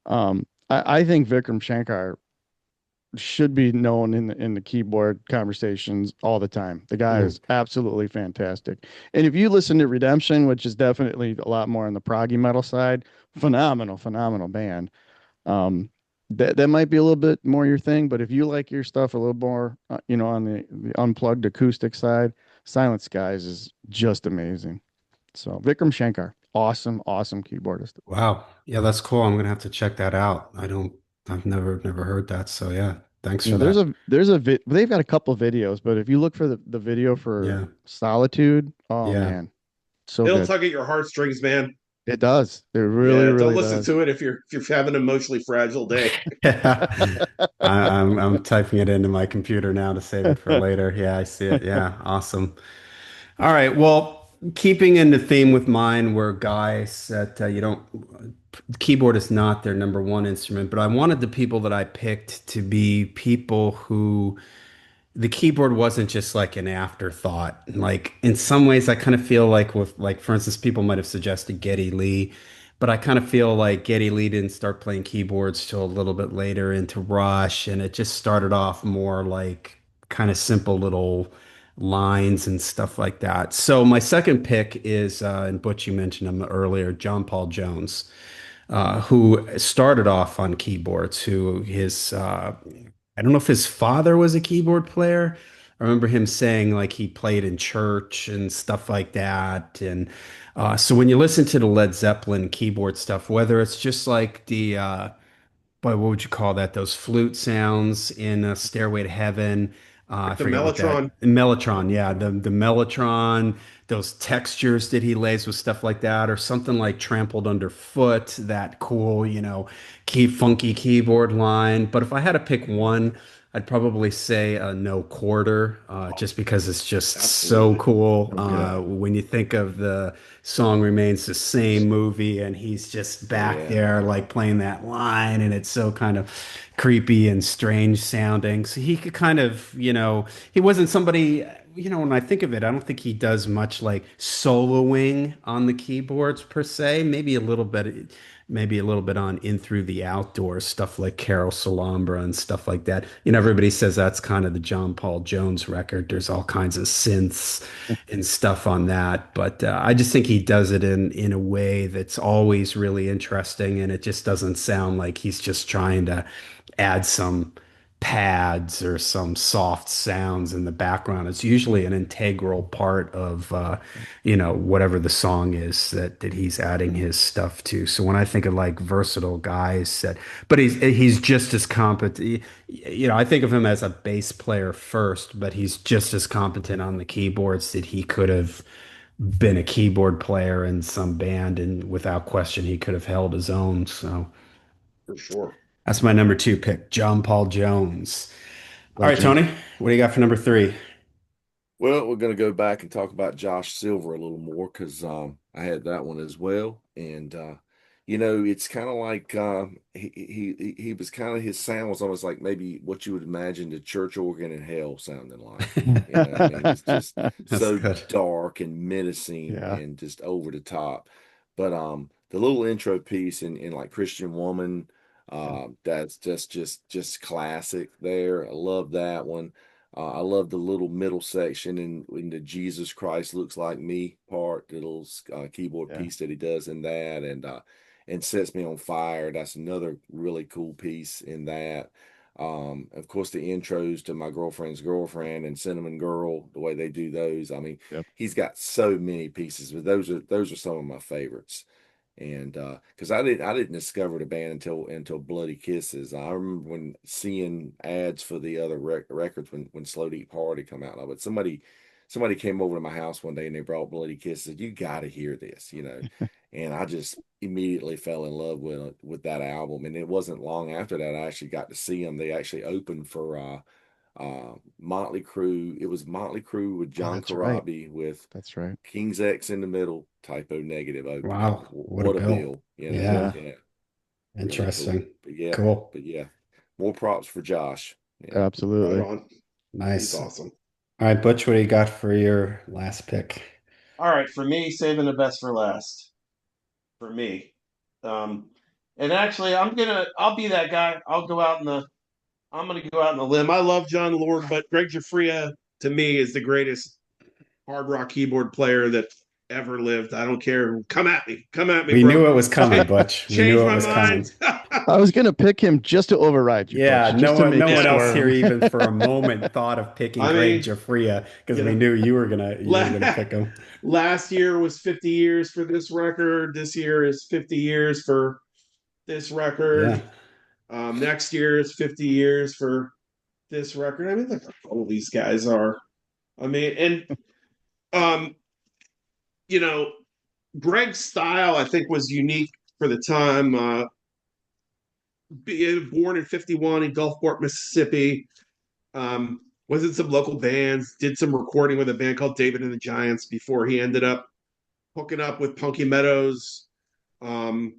I think Vikram Shankar should be known in the keyboard conversations all the time. The guy Mm. is absolutely fantastic. And if you listen to Redemption, which is definitely a lot more on the proggy metal side, phenomenal, phenomenal band. That might be a little bit more your thing, but if you like your stuff a little more, on the unplugged acoustic side, Silent Skies is just amazing. So Vikram Shankar, awesome, awesome keyboardist. Wow. Yeah, that's cool. I'm gonna have to check that out. I've never heard that. So yeah, thanks You know, for there's that. they've got a couple videos, but if you look for the video for Yeah. Solitude, oh Yeah. man, so It'll good. tug at your heartstrings, man. It does. It really, Yeah, don't really listen does. to it if you're having an emotionally fragile day. Yeah. I'm typing it into my computer now to save it for later. Yeah, I see it. Yeah, awesome. All right. Well, keeping in the theme with mine, where guys that you don't keyboard is not their number one instrument, but I wanted the people that I picked to be people who the keyboard wasn't just like an afterthought. Like in some ways, I kind of feel like with like for instance, people might have suggested Geddy Lee, but I kind of feel like Geddy Lee didn't start playing keyboards till a little bit later into Rush, and it just started off more like kind of simple little lines and stuff like that. So my second pick is, and Butch, you mentioned him earlier, John Paul Jones, who started off on keyboards, who his I don't know if his father was a keyboard player. I remember him saying like he played in church and stuff like that. And so when you listen to the Led Zeppelin keyboard stuff, whether it's just like the boy, what would you call that? Those flute sounds in Stairway to Heaven. I Like the forget what that Mellotron. Mellotron, yeah, the Mellotron, those textures that he lays with stuff like that, or something like Trampled Underfoot, that cool, funky keyboard line. But if I had to pick one, I'd probably say No Quarter, just because it's just so Absolutely. cool. Oh yeah. When you think of the song remains the same movie, and he's just back Yeah. there like playing that line, and it's so kind of creepy and strange sounding. So he could kind of, he wasn't somebody, when I think of it, I don't think he does much like soloing on the keyboards per se. Maybe a little bit on In Through the Outdoors, stuff like Carol Solambra and stuff like that. Everybody says that's kind of the John Paul Jones record. There's all kinds of synths and stuff on that, but I just think he does it in a way that's always really interesting, and it just doesn't sound like he's just trying to add some pads or some soft sounds in the background. It's usually an integral part of whatever the song is that he's adding his stuff to. So when I think of like versatile guys that, but he's just as competent. I think of him as a bass player first, but he's just as competent on the keyboards that he could have been a keyboard player in some band, and without question, he could have held his own. So For sure. that's my number two pick, John Paul Jones. All right, Legend. Tony, what do you got for number three? Well, we're going to go back and talk about Josh Silver a little more because I had that one as well. And, it's kind of like he was kind of his sound was almost like maybe what you would imagine the church organ in hell sounding like. I mean, it's just That's so good. dark and menacing Yeah. and just over the top. But the little intro piece in like Christian Woman, that's just classic there. I love that one. I love the little middle section in the Jesus Christ looks like me part, the little keyboard Yeah. piece that he does in that, and sets me on fire. That's another really cool piece in that. Of course, the intros to My Girlfriend's Girlfriend and Cinnamon Girl, the way they do those. I mean, Yep. he's got so many pieces, but those are some of my favorites. And because I didn't discover the band until Bloody Kisses. I remember when seeing ads for the other records when Slow Deep Party come out. But somebody came over to my house one day and they brought Bloody Kisses. You got to hear this. And I just immediately fell in love with that album. And it wasn't long after that I actually got to see them. They actually opened for Motley Crue. It was Motley Crue with Oh, John that's right. Corabi with That's right. King's X in the middle, typo negative opening. Wow, what a What a bill. bill, Yeah. Yeah, Yeah, really cool. interesting. But yeah, Cool. but yeah, more props for Josh. Yeah. Right Absolutely. on. He's Nice. All awesome. right, Butch, what do you got for your last pick? All right, for me, saving the best for last. For me, um, and actually, I'll be that guy. I'm gonna go out on the limb. I love Jon Lord, but Greg Gifria to me is the greatest hard rock keyboard player that ever lived. I don't care. Come at me, We bro. knew it was coming, Butch. We Change knew it my was coming. mind. I was gonna pick him just to override you, Yeah, Butch, just to make no you one else here squirm. even for a moment thought of picking I Greg mean, Gifria because you we know, knew you were gonna pick him. last year was 50 years for this record. This year is 50 years for this Yeah. record. Next year is 50 years for this record. I mean, look how cool these guys are. I mean, and um, you know, Greg's style, I think, was unique for the time. Being born in '51 in Gulfport, Mississippi, was in some local bands, did some recording with a band called David and the Giants before he ended up hooking up with Punky Meadows, um,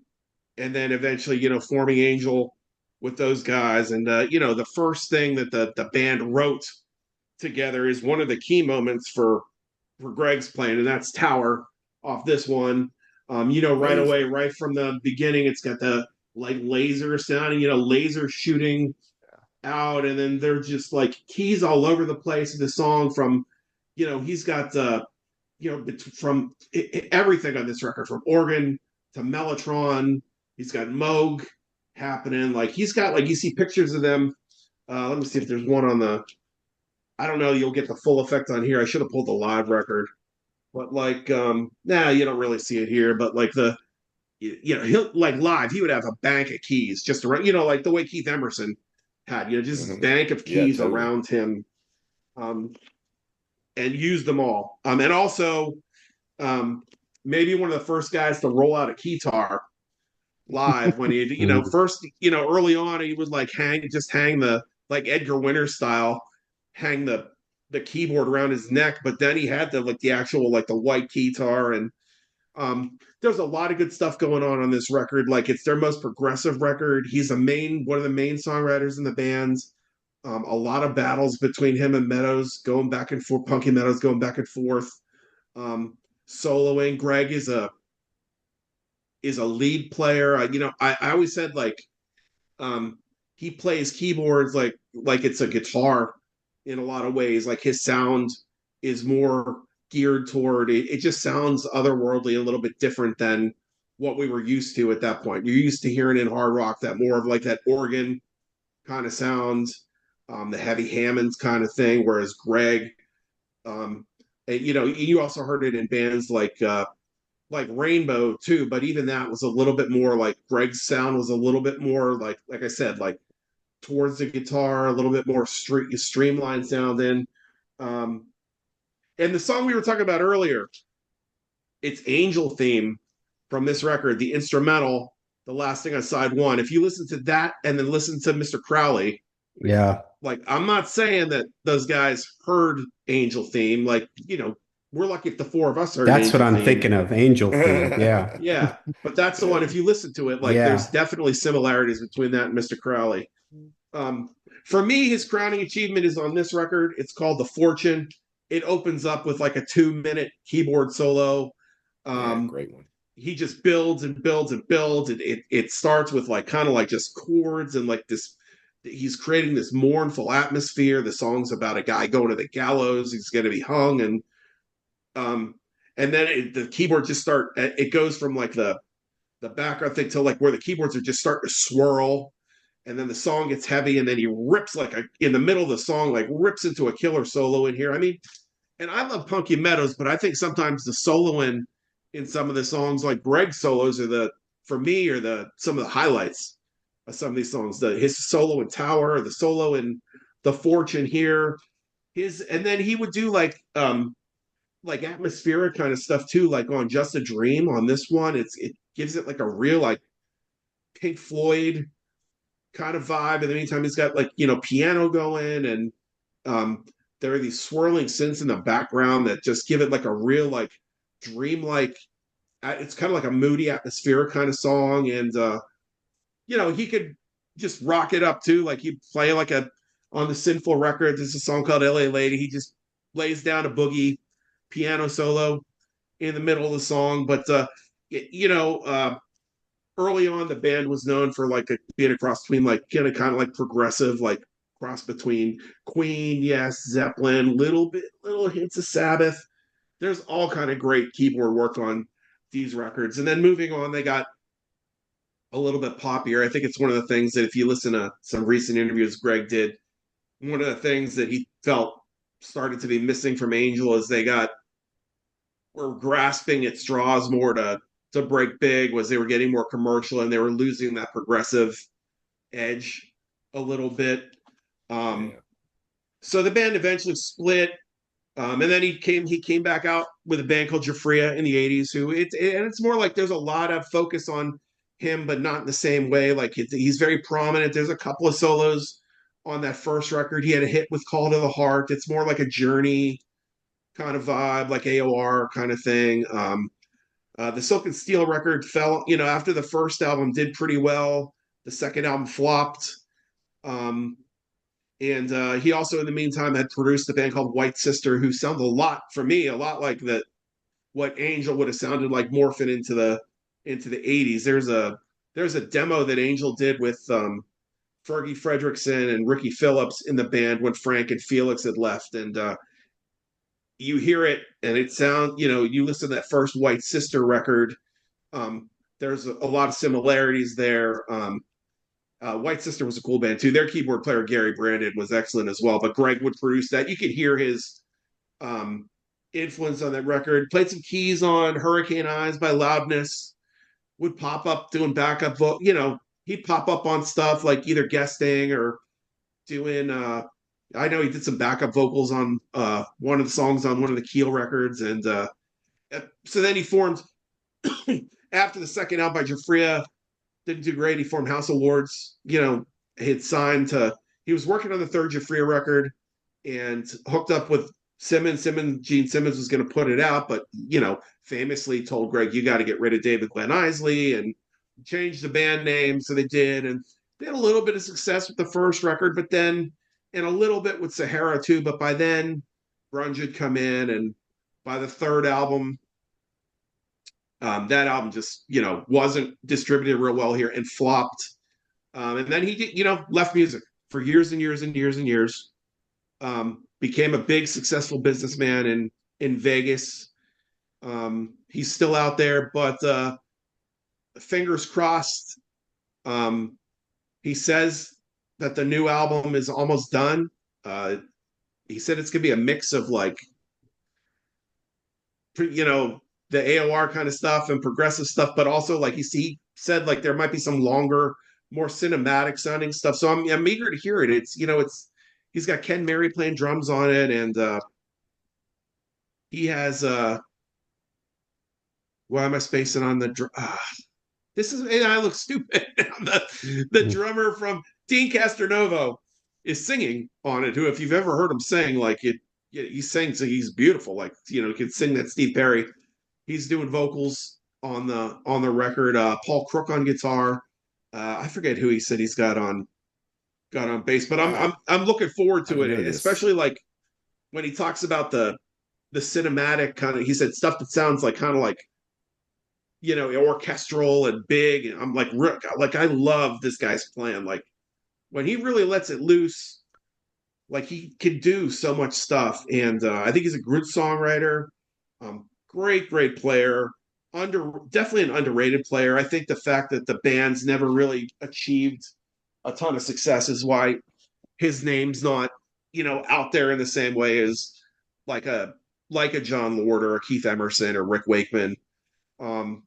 and then eventually, forming Angel with those guys. And the first thing that the band wrote together is one of the key moments for Greg's playing, and that's Tower off this one. Right away, Amazing. right from the beginning, it's got the like laser sounding, laser shooting out, and then they're just like keys all over the place in the song. From, he's got from everything on this record, from organ to mellotron. He's got Moog happening. Like he's got like you see pictures of them. Let me see if there's one on the. I don't know. You'll get the full effect on here. I should have pulled the live record, but like, nah, you don't really see it here. But like he'll like live, he would have a bank of keys just around, like the way Keith Emerson had, just a Hmm. bank of Yeah, keys totally. around him, um, and used them all. And also, um, maybe one of the first guys to roll out a keytar live when he, Mm. first, early on, he would like hang the, like Edgar Winter style, hang the keyboard around his neck. But then he had the actual, like the white keytar. And there's a lot of good stuff going on this record. Like it's their most progressive record. He's one of the main songwriters in the bands. A lot of battles between him and Meadows going back and forth. Punky Meadows going back and forth. Um, Soloing. Greg is a lead player. I always said like um, he plays keyboards like it's a guitar in a lot of ways. Like his sound is more geared toward it just sounds otherworldly, a little bit different than what we were used to at that point. You're used to hearing in hard rock that more of like that organ kind of sound. the heavy Hammonds kind of thing, whereas Greg, um, you also heard it in bands like Rainbow too, but even that was a little bit more like Greg's sound was a little bit more like I said, like towards the guitar, a little bit more streamlined sounding. Um, and the song we were talking about earlier, it's Angel theme from this record, the instrumental, the last thing on side one. If you listen to that and then listen to Mr. Crowley, Yeah. like I'm not saying that those guys heard Angel theme. Like, we're lucky if the four of us heard That's what Angel I'm theme. thinking of. Angel theme. Yeah. Yeah. But that's the one. If you listen to it, like there's Yeah. definitely similarities between that and Mr. Crowley. Um, for me, his crowning achievement is on this record. It's called The Fortune. It opens up with like a 2-minute keyboard solo. Yeah, Um, great one. he just builds and builds and builds. It starts with like kind of like just chords and like this. He's creating this mournful atmosphere. The song's about a guy going to the gallows. He's going to be hung, um, and then the keyboard just start. It goes from like the background thing to like where the keyboards are just starting to swirl, and then the song gets heavy, and then he rips like in the middle of the song, like rips into a killer solo in here. I mean, and I love Punky Meadows, but I think sometimes the soloing in some of the songs, like Greg's solos, are for me are some of the highlights of some of these songs. His solo in Tower, the solo in The Fortune here, and then he would do like atmospheric kind of stuff too, like on Just a Dream on this one. It gives it like a real like Pink Floyd kind of vibe. In the meantime, he's got like piano going, and um, there are these swirling synths in the background that just give it like a real like dreamlike. It's kind of like a moody atmospheric kind of song, and he could just rock it up too. Like he'd play like a on the Sinful record. There's a song called "L.A. Lady." He just lays down a boogie piano solo in the middle of the song, but early on the band was known for like being a cross between like kind of like progressive, like cross between Queen, yes, Zeppelin, little hints of Sabbath. There's all kind of great keyboard work on these records. And then moving on, they got a little bit poppier. I think it's one of the things that if you listen to some recent interviews Greg did, one of the things that he felt started to be missing from Angel is they were grasping at straws more to break big, was they were getting more commercial and they were losing that progressive edge a little bit. Um, Yeah. so the band eventually split, and then he came back out with a band called Jafria in the '80s. And it's more like there's a lot of focus on him, but not in the same way. Like he's very prominent. There's a couple of solos on that first record. He had a hit with "Call to the Heart." It's more like a Journey kind of vibe, like AOR kind of thing. The Silk and Steel record fell, after the first album did pretty well. The second album flopped. Um, and he also, in the meantime, had produced a band called White Sister, who sounded for me, a lot like what Angel would have sounded like morphing into the '80s. There's a demo that Angel did with Fergie Fredrickson and Ricky Phillips in the band when Frank and Felix had left, and you hear it and it sounds, you listen to that first White Sister record. Um, there's a lot of similarities there. White Sister was a cool band too. Their keyboard player Gary Brandon was excellent as well. But Greg would produce that. You could hear his um, influence on that record. Played some keys on Hurricane Eyes by Loudness. Would pop up doing backup vocal. He'd pop up on stuff like either guesting or doing. I know he did some backup vocals on one of the songs on one of the Keel records, and so then he formed after the second album by Jafria didn't do great. He formed House of Lords. He had signed to. He was working on the third Jafria record and hooked up with Simmons. Gene Simmons was going to put it out, but famously told Greg, "You got to get rid of David Glenn Isley and change the band name." So they did, and they had a little bit of success with the first record, but then and a little bit with Sahara too. But by then, grunge had come in, and by the third album, that album just wasn't distributed real well here and flopped. And then he left music for years and years and years and years. Became a big successful businessman in Vegas. He's still out there, but fingers crossed. He says that the new album is almost done. Uh, he said it's gonna be a mix of like, you know, the AOR kind of stuff and progressive stuff, but also like he said like there might be some longer, more cinematic sounding stuff. So I'm eager to hear it. It's it's he's got Ken Mary playing drums on it, and he has why am I spacing on this is and I look stupid. The drummer from Dean Castronovo is singing on it. Who, if you've ever heard him sing, like he sings, he's beautiful. Like can sing that Steve Perry. He's doing vocals on the record. Paul Crook on guitar. I forget who he said he's got on bass, but Wow. I'm looking forward I to didn't it, know this. especially like when he talks about the cinematic kind of. He said stuff that sounds like kind of like orchestral and big. And I'm like, Rick, like I love this guy's playing. Like when he really lets it loose, like he can do so much stuff. And I think he's a good songwriter. Great player. Definitely an underrated player. I think the fact that the band's never really achieved a ton of success is why his name's not out there in the same way as like a like a Jon Lord or a Keith Emerson or Rick Wakeman. Um,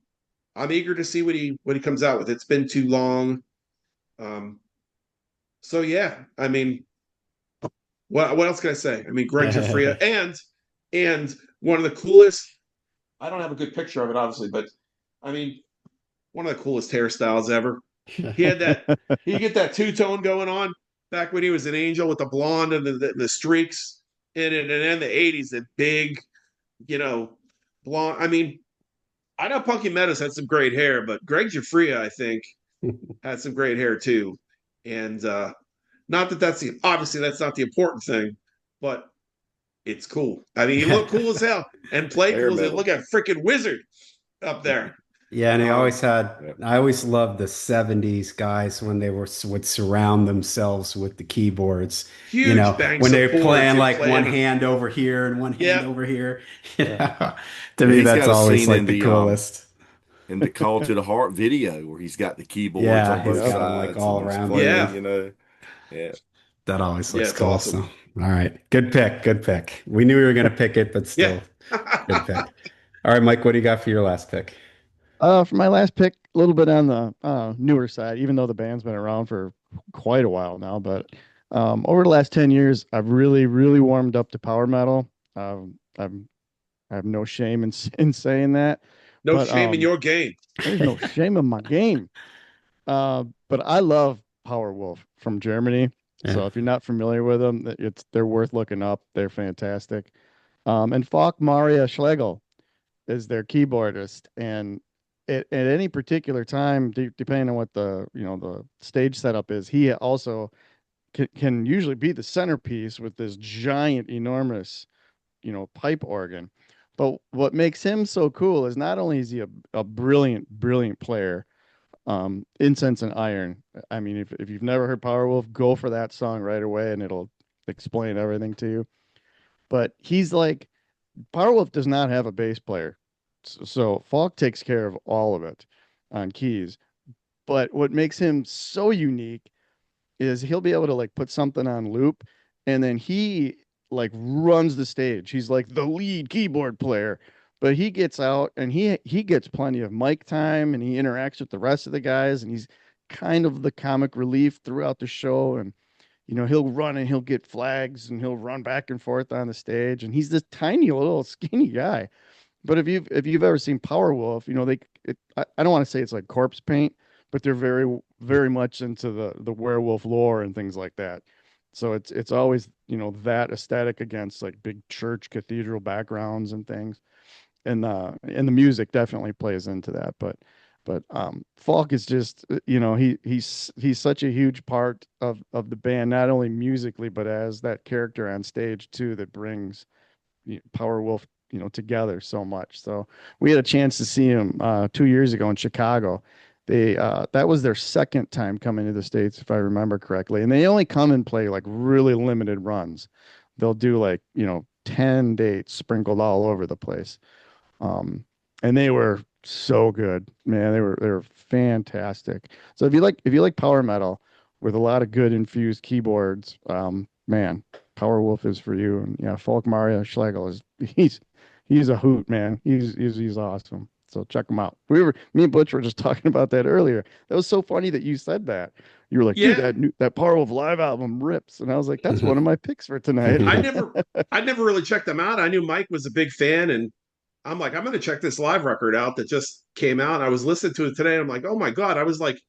I'm eager to see what he comes out with. It's been too long. Um, so yeah, I mean, what else can I say? I mean, Greg Jafria and one of the coolest. I don't have a good picture of it, obviously, but I mean, one of the coolest hairstyles ever. He had that. He get that two tone going on back when he was an angel with the blonde and the streaks in it, and in the '80s, the big, you know, blonde. I mean, I know Punky Meadows had some great hair, but Greg Jafria, I think, had some great hair too. And not that obviously that's not the important thing, but it's cool. I mean, he looked cool as hell and played Hair cool as hell. metal. Look at freaking wizard up there. Yeah, and he always Um, had, Yeah. I always loved the 70s guys when they would surround themselves with the keyboards, huge bang when they were support playing and like one playing. hand over here and one hand Yeah, over here. Yeah. To Yeah, me, he's that's got a always scene like the coolest. in the Call to the Heart video where he's got the keyboards Yeah, on he's both Yep. got them like sides all and he's around him. playing, yeah, And Yeah. that always yeah. looks It's cool. So, awesome. all right. Good pick. Good pick. We knew we were going to pick it, but Yeah. still, good pick. All right, Mike, what do you got for your last pick? For my last pick, a little bit on the newer side, even though the band's been around for quite a while now. But over the last 10 years, I've really, really warmed up to power metal. I have no shame in in saying that, No but shame in your game. there's no shame in my game. But I love Power Wolf from Germany. Yeah. So if you're not familiar with them, they're worth looking up. They're fantastic. And Falk Maria Schlegel is their keyboardist, and at any particular time, depending on what the stage setup is, he also can usually be the centerpiece with this giant, enormous pipe organ. But what makes him so cool is not only is he a brilliant, brilliant player, Incense and Iron. I mean, if you've never heard Powerwolf, go for that song right away and it'll explain everything to you. But he's like, Powerwolf does not have a bass player. So Falk takes care of all of it on keys. But what makes him so unique is he'll be able to like put something on loop and then he like runs the stage. He's like the lead keyboard player, but he gets out and he gets plenty of mic time and he interacts with the rest of the guys and he's kind of the comic relief throughout the show and he'll run and he'll get flags and he'll run back and forth on the stage and he's this tiny little skinny guy. But if you've ever seen Powerwolf, I don't want to say it's like corpse paint, but they're very very much into the werewolf lore and things like that. So it's always that aesthetic against like big church cathedral backgrounds and things, and the music definitely plays into that. But Falk is just he's such a huge part of the band, not only musically but as that character on stage too that brings Powerwolf together so much. So we had a chance to see him 2 years ago in Chicago. They that was their second time coming to the States, if I remember correctly. And they only come and play like really limited runs. They'll do like 10 dates sprinkled all over the place. And they were so good, man. They were fantastic. So if you like power metal, with a lot of good infused keyboards. Man, Powerwolf is for you. And yeah, Folk Mario Schlegel is he's a hoot, man. He's awesome. So check him out. Me and Butch were just talking about that earlier. That was so funny that you said that. You were like, dude, Yeah, that Powerwolf live album rips. And I was like, that's one of my picks for tonight. I never I never really checked them out. I knew Mike was a big fan, and I'm like, I'm gonna check this live record out that just came out. I was listening to it today, and I'm like, oh my God, I was like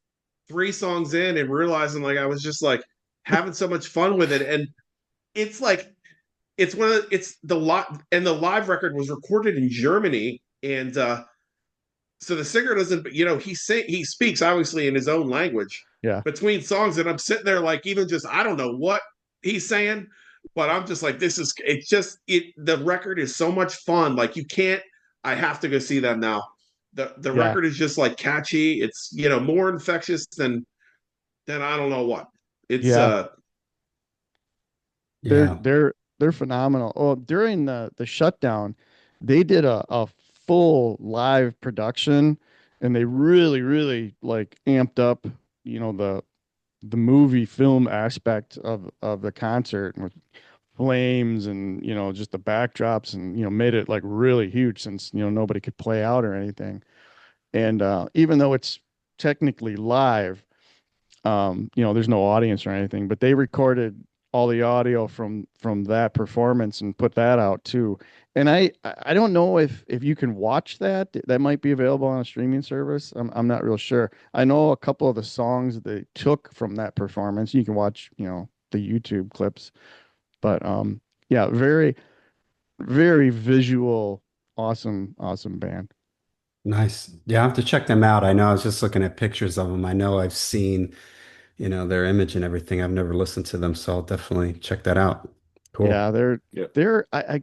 3 songs in and realizing like I was just like having so much fun with it. And it's like it's the lot and the live record was recorded in Germany. And so the singer doesn't, he speaks obviously in his own language Yeah. between songs, and I'm sitting there like even just I don't know what he's saying, but I'm just like this is it's just it the record is so much fun. Like you can't I have to go see them now. The Yeah. record is just like catchy. It's more infectious than I don't know what. It's Yeah. They're Yeah. they're they're phenomenal. Oh, during the shutdown, they did a full live production and they really, really like amped up, the movie film aspect of the concert with flames and just the backdrops and made it like really huge since nobody could play out or anything. And even though it's technically live, there's no audience or anything, but they recorded all the audio from that performance and put that out too. And I don't know if you can watch that. That might be available on a streaming service. I'm not real sure. I know a couple of the songs they took from that performance. You can watch, the YouTube clips. But yeah, very, very visual, awesome, awesome band. Nice. Yeah, I have to check them out. I know I was just looking at pictures of them. I know I've seen, their image and everything. I've never listened to them, so I'll definitely check that out. Cool. Yeah, they're Yeah. they're I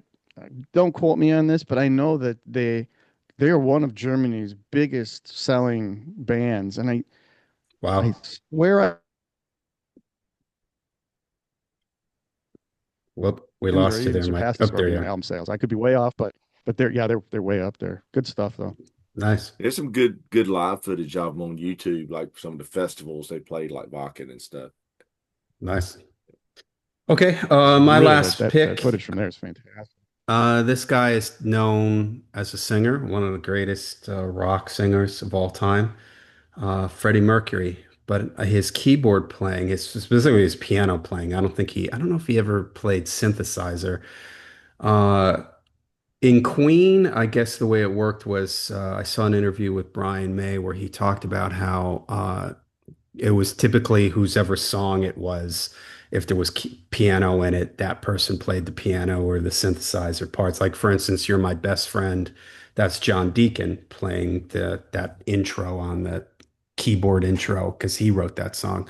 don't quote me on this, but I know that they are one of Germany's biggest selling bands, and I Wow. swear Whoop, we items or lost you even there, Mike. surpassed Up there you Scorpion are. album sales. I could be way off, but they're way up there. Good stuff though. Nice. There's some good live footage of them on YouTube, like some of the festivals they played, like Wacken and stuff. Nice. Okay, my Really, that last that that pick. footage from there is fantastic. This guy is known as a singer, one of the greatest rock singers of all time, Freddie Mercury. But his keyboard playing, specifically his piano playing, I don't know if he ever played synthesizer. Uh, in Queen, I guess the way it worked was I saw an interview with Brian May where he talked about how it was typically whosever song it was. If there was piano in it, that person played the piano or the synthesizer parts. Like for instance, "You're My Best Friend," that's John Deacon playing that intro on the keyboard intro because he wrote that song.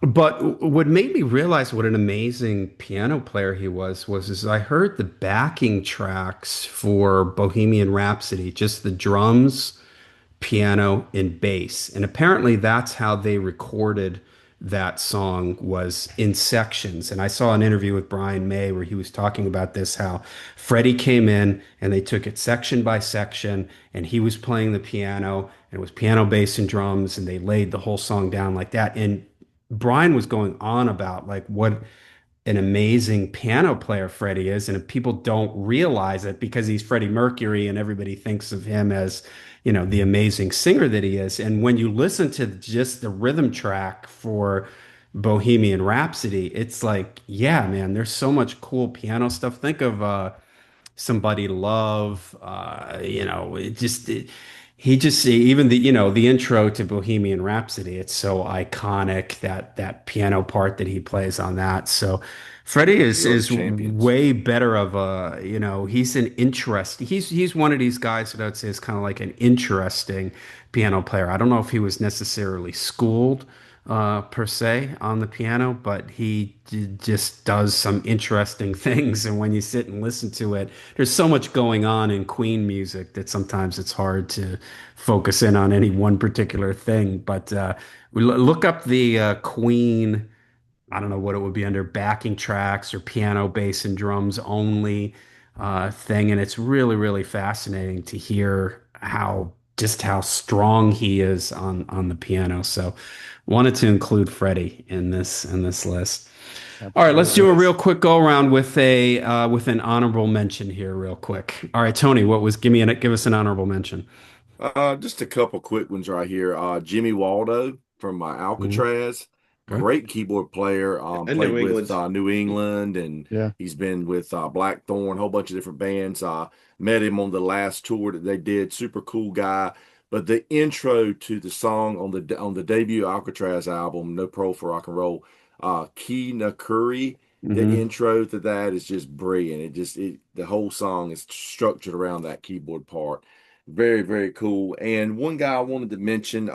But what made me realize what an amazing piano player he was is I heard the backing tracks for Bohemian Rhapsody, just the drums, piano, and bass. And apparently that's how they recorded that song, was in sections. And I saw an interview with Brian May where he was talking about this, how Freddie came in and they took it section by section and he was playing the piano and it was piano, bass, and drums and they laid the whole song down like that. And Brian was going on about like what an amazing piano player Freddie is, and people don't realize it because he's Freddie Mercury and everybody thinks of him as, the amazing singer that he is. And when you listen to just the rhythm track for Bohemian Rhapsody, it's like, yeah, man, there's so much cool piano stuff. Think of Somebody to Love. He just even the intro to Bohemian Rhapsody. It's so iconic, that piano part that he plays on that. So Freddie is We are the is champions. way better of a he's an interest. He's one of these guys that I'd say is kind of like an interesting piano player. I don't know if he was necessarily schooled per se on the piano, but he just does some interesting things. And when you sit and listen to it, there's so much going on in Queen music that sometimes it's hard to focus in on any one particular thing. But we look up the Queen. I don't know what it would be under, backing tracks or piano, bass, and drums only thing. And it's really, really fascinating to hear how just how strong he is on the piano. So wanted to include Freddie in this list. All right, let's Absolutely. do a real Nice. quick go around with an honorable mention here, real quick. All right, Tony, give us an honorable mention. Just a couple quick ones right here. Jimmy Waldo from Mhm. Alcatraz, Okay. great keyboard player. And Played New with England. New England, and Yeah. he's been with Blackthorn, a whole bunch of different bands. Met him on the last tour that they did. Super cool guy. But the intro to the song on the debut Alcatraz album, No Pro for Rock and Roll, Key Nakuri. The Hmm. intro to that is just brilliant. The whole song is structured around that keyboard part. Very, very cool. And one guy I wanted to mention,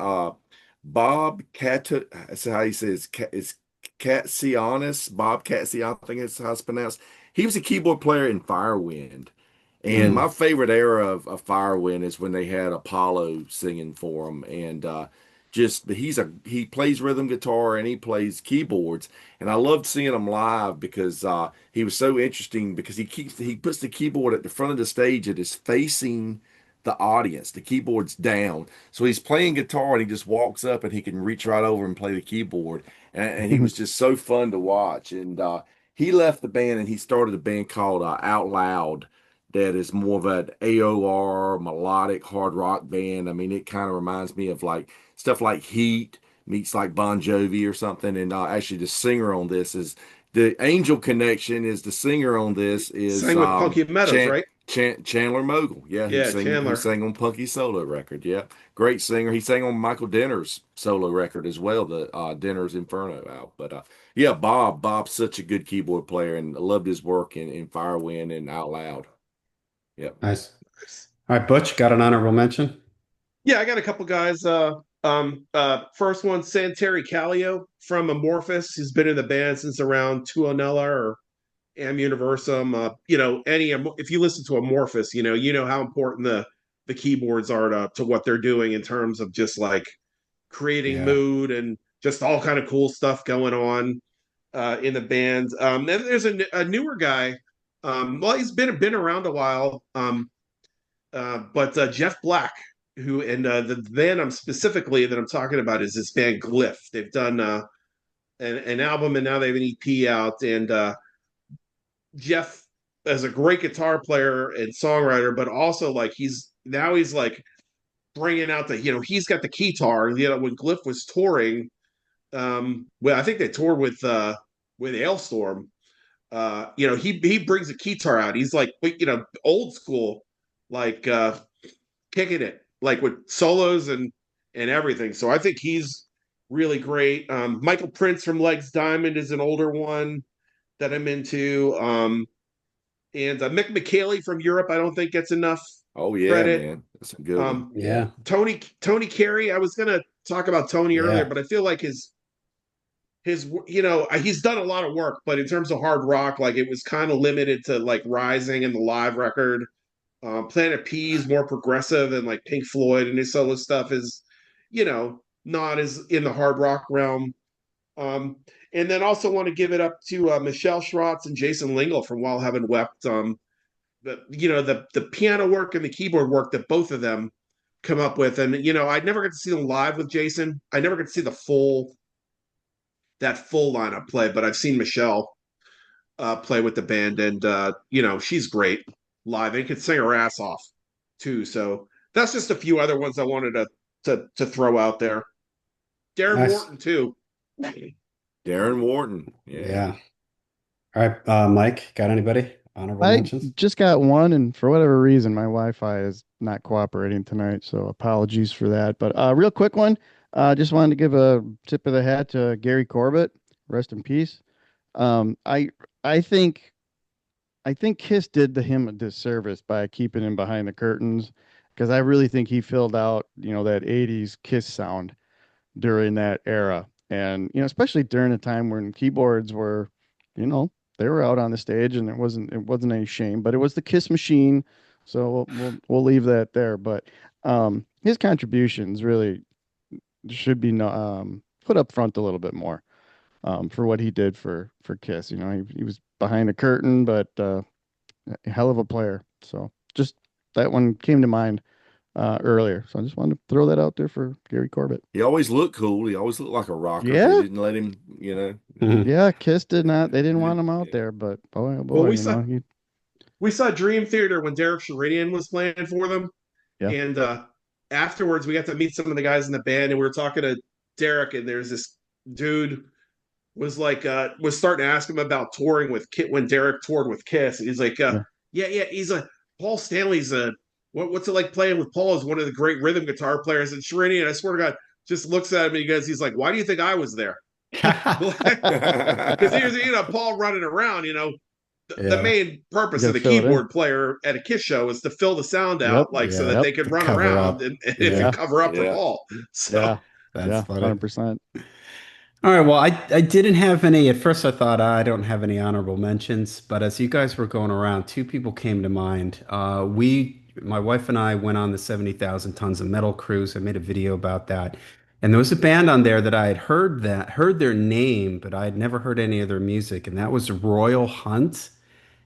Bob Cat, that's how he says, it's Katsianis, Bob Katsianis, I think that's how it's pronounced. He was a keyboard player in Firewind. And Mm. my favorite era of Firewind is when they had Apollo singing for him. And just he plays rhythm guitar and he plays keyboards. And I loved seeing him live because he was so interesting because he puts the keyboard at the front of the stage. It is facing the audience. The keyboard's down. So he's playing guitar and he just walks up and he can reach right over and play the keyboard. And he was just so fun to watch. And he left the band and he started a band called Out Loud that is more of an AOR melodic hard rock band. I mean, it kind of reminds me of like stuff like Heat meets like Bon Jovi or something. And actually, the singer on this is the Angel Connection. Is the singer on this is Sang with Punky Meadows, right? Chandler Mogul. Yeah, Yeah, who Chandler. sang on Punky solo record. Yeah, great singer. He sang on Michael Denner's solo record as well, the Denner's Inferno out. But yeah, Bob's such a good keyboard player, and I loved his work in Firewind and Out Loud. Yep. Nice. All right, Butch, got an honorable mention? Yeah, I got a couple guys. First one, Santeri Kallio from Amorphous. He's been in the band since around Tuonela or Am Universum. If you listen to Amorphous, you know how important the keyboards are to what they're doing in terms of just like creating Yeah. mood and just all kind of cool stuff going on in the band. Then there's a newer guy. Well, he's been around a while. But Jeff Black, who and the band I'm specifically that I'm talking about is this band Glyph. They've done an album and now they have an EP out. And Jeff is a great guitar player and songwriter, but also like he's like bringing out he's got the guitar. When Glyph was touring, well, I think they toured with Ailstorm. He brings a guitar out. He's like old school, like kicking it, like with solos and everything. So I think he's really great. Michael Prince from Legs Diamond is an older one that I'm into. And Mick McKaylee from Europe, I don't think gets enough Oh yeah, credit. man. That's a good one. Yeah. Yeah. Tony Carey, I was gonna talk about Tony earlier, Yeah. but I feel like he's done a lot of work, but in terms of hard rock, like it was kind of limited to like Rising and the live record. Planet P is more progressive, and like Pink Floyd and his solo stuff is, not as in the hard rock realm. Um, and then also want to give it up to Michelle Schwartz and Jason Lingle from While Heaven Wept. The piano work and the keyboard work that both of them come up with, and I never get to see them live with Jason. I never get to see that full lineup play, but I've seen Michelle play with the band, and she's great live and can sing her ass off too. So that's just a few other ones I wanted to throw out there. Darren Nice. Morton too. Darren Wharton. Yeah. Yeah. All right, Mike, got anybody? Honorable I mentions? just got one, and for whatever reason, my Wi-Fi is not cooperating tonight, so apologies for that. But real quick one, just wanted to give a tip of the hat to Gary Corbett. Rest in peace. Um, I I think I think Kiss did him a disservice by keeping him behind the curtains, because I really think he filled out, that '80s Kiss sound during that era. And, especially during a time when keyboards were, you know, they were out on the stage and it wasn't any shame, but it was the Kiss machine. So we'll leave that there. But his contributions really should be put up front a little bit more, for what he did for Kiss. He was behind the curtain, but a hell of a player. So just that one came to mind earlier. So I just wanted to throw that out there for Gary Corbett. He always looked cool. He always looked like a rocker. They Yeah, didn't let him, Mhm. yeah. Kiss did not. They didn't want him out yeah. there, but boy, oh Well, boy, he. we saw Dream Theater when Derek Sherinian was playing for them, Yeah, and afterwards we got to meet some of the guys in the band, and we were talking to Derek, and there's this dude was starting to ask him about touring with Kit when Derek toured with Kiss, and he's like, yeah. yeah, he's like Paul Stanley's what's it like playing with Paul as one of the great rhythm guitar players, and Sherinian, I swear to God, just looks at him and he's like, why do you think I was there? Because he was, Paul running around, the Yeah. main You purpose got of to the fill it in. keyboard player at a Kiss show is to fill the sound Yep. out, like so that Yep. they could To run cover around up. and if Yeah. it Yeah. cover up for Yeah. Paul. So Yeah. That's Yeah. funny. 100%. All right. Well, I didn't have any. At first, I thought I don't have any honorable mentions, but as you guys were going around, two people came to mind. My wife and I went on the 70,000 tons of metal cruise. I made a video about that. And there was a band on there that I had heard their name, but I had never heard any of their music, and that was Royal Hunt.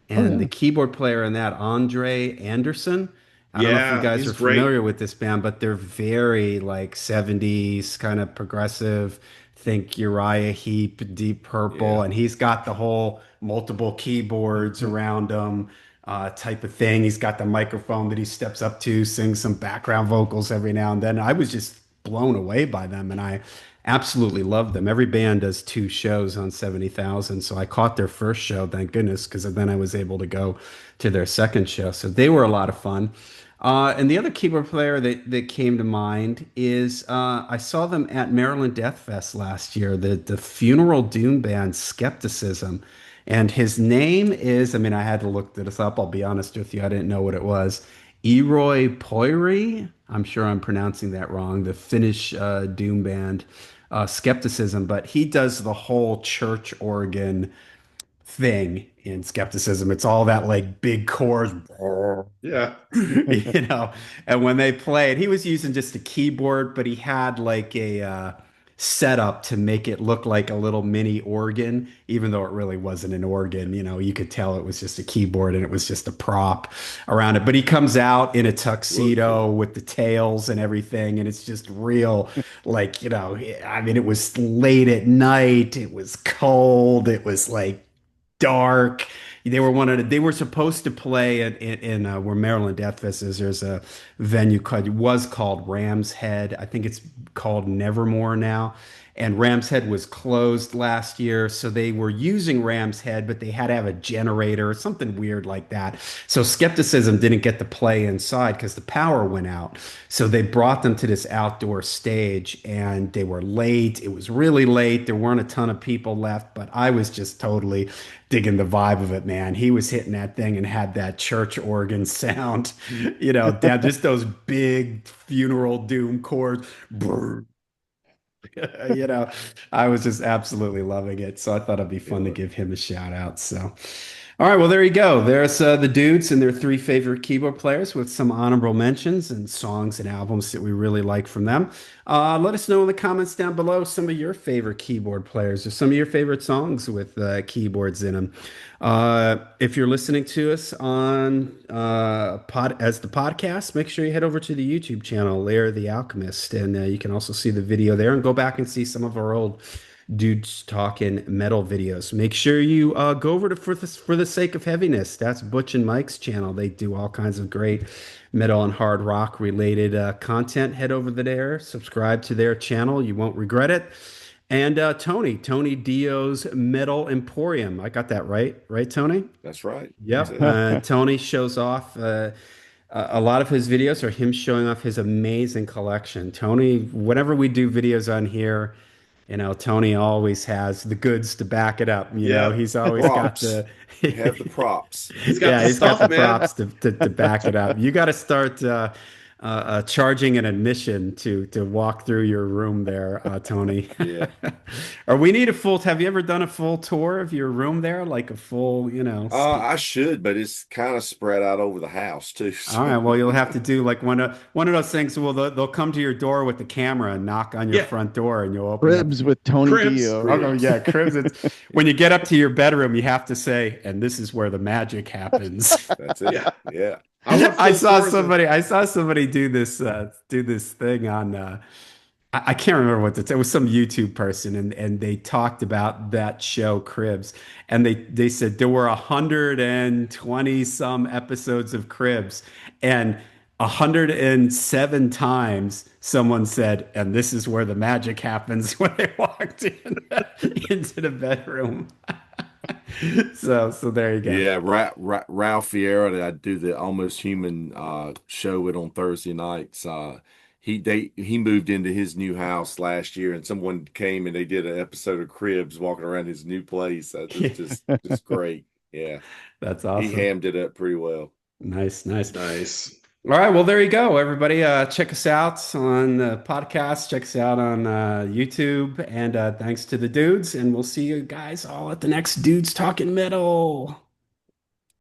Oh And the yeah. keyboard player in that, Andre Anderson. I don't know if you yeah, guys he's are great. familiar with this band, but they're very like 70s kind of progressive. Think Uriah Heep, Deep Purple, Yeah. and he's got the whole multiple keyboards around him type of thing. He's got the microphone that he steps up to, sings some background vocals every now and then. I was just blown away by them, and I absolutely love them. Every band does two shows on 70,000. So I caught their first show, thank goodness, because then I was able to go to their second show. So they were a lot of fun. And the other keyboard player that came to mind is I saw them at Maryland Death Fest last year, the funeral doom band Skepticism. And his name is, I mean, I had to look this up. I'll be honest with you, I didn't know what it was. Eroy Poiri. I'm sure I'm pronouncing that wrong. The Finnish doom band Skepticism, but he does the whole church organ thing in Skepticism. It's all that like big chords, Yeah. you know. And when they played, he was using just a keyboard, but he had like a setup to make it look like a little mini organ, even though it really wasn't an organ. You know, you could tell it was just a keyboard and it was just a prop around it. But he comes out in a Look tuxedo cool. with the tails and everything, and it's just real, like, I mean, it was late at night, it was cold, it was like dark. They were supposed to play in where Maryland Death Fest is. There's a venue called Ram's Head. I think it's called Nevermore now. And Ram's Head was closed last year, so they were using Ram's Head, but they had to have a generator or something weird like that. So Skepticism didn't get to play inside because the power went out. So they brought them to this outdoor stage, and they were late. It was really late. There weren't a ton of people left, but I was just totally digging the vibe of it, man. He was hitting that thing and had that church organ sound, down just those big funeral doom chords. Brr. you know, I was just absolutely loving it. So I thought it'd be fun to Yeah. give him a shout out. So, all right, well, there you go. There's the dudes and their three favorite keyboard players with some honorable mentions and songs and albums that we really like from them. Let us know in the comments down below some of your favorite keyboard players or some of your favorite songs with keyboards in them. If you're listening to us on as the podcast, make sure you head over to the YouTube channel, Lair the Alchemist, and you can also see the video there and go back and see some of our old dudes talking metal videos. Make sure you go over to for the sake of heaviness. That's Butch and Mike's channel. They do all kinds of great metal and hard rock related content. Head over there, subscribe to their channel. You won't regret it. And Tony Dio's Metal Emporium. I got that right, Tony? That's right. That's Yep. it. Tony shows off. A lot of his videos are him showing off his amazing collection. Tony, whenever we do videos on here, Tony always has the goods to back it up. Yeah. He's always got Props. the, We have the props. He's got yeah, the he's got stuff, the man. props to back it up. You got to start charging an admission to walk through your room there, Tony. Yeah. Or we need a full. Have you ever done a full tour of your room there, like a full, I should, but it's kind of spread out over the house too. All right, well, you'll have to do like one of those things. Well, they'll come to your door with the camera and knock on your Yeah. front door, and you'll open up. Ribs with Tony Cribs. Dio. Oh, yeah, cribs. When you get up to your bedroom, you have to say, "And this is where the magic happens." That's it. Yeah. Yeah. I watched those stores. I saw somebody do this thing on I can't remember what it was, some YouTube person, and they talked about that show Cribs, and they said there were 120 some episodes of Cribs, and 107 times someone said, and this is where the magic happens when they walked into the bedroom. So there you go. Yeah, Ralph Fiera that I do the Almost Human show with on Thursday nights. He moved into his new house last year, and someone came and they did an episode of Cribs walking around his new place. That was just great. Yeah, That's he awesome. hammed it up pretty well. Nice, nice. Nice. All right, well, there you go, everybody. Check us out on the podcast. Check us out on YouTube, and thanks to the dudes. And we'll see you guys all at the next Dudes Talking Metal.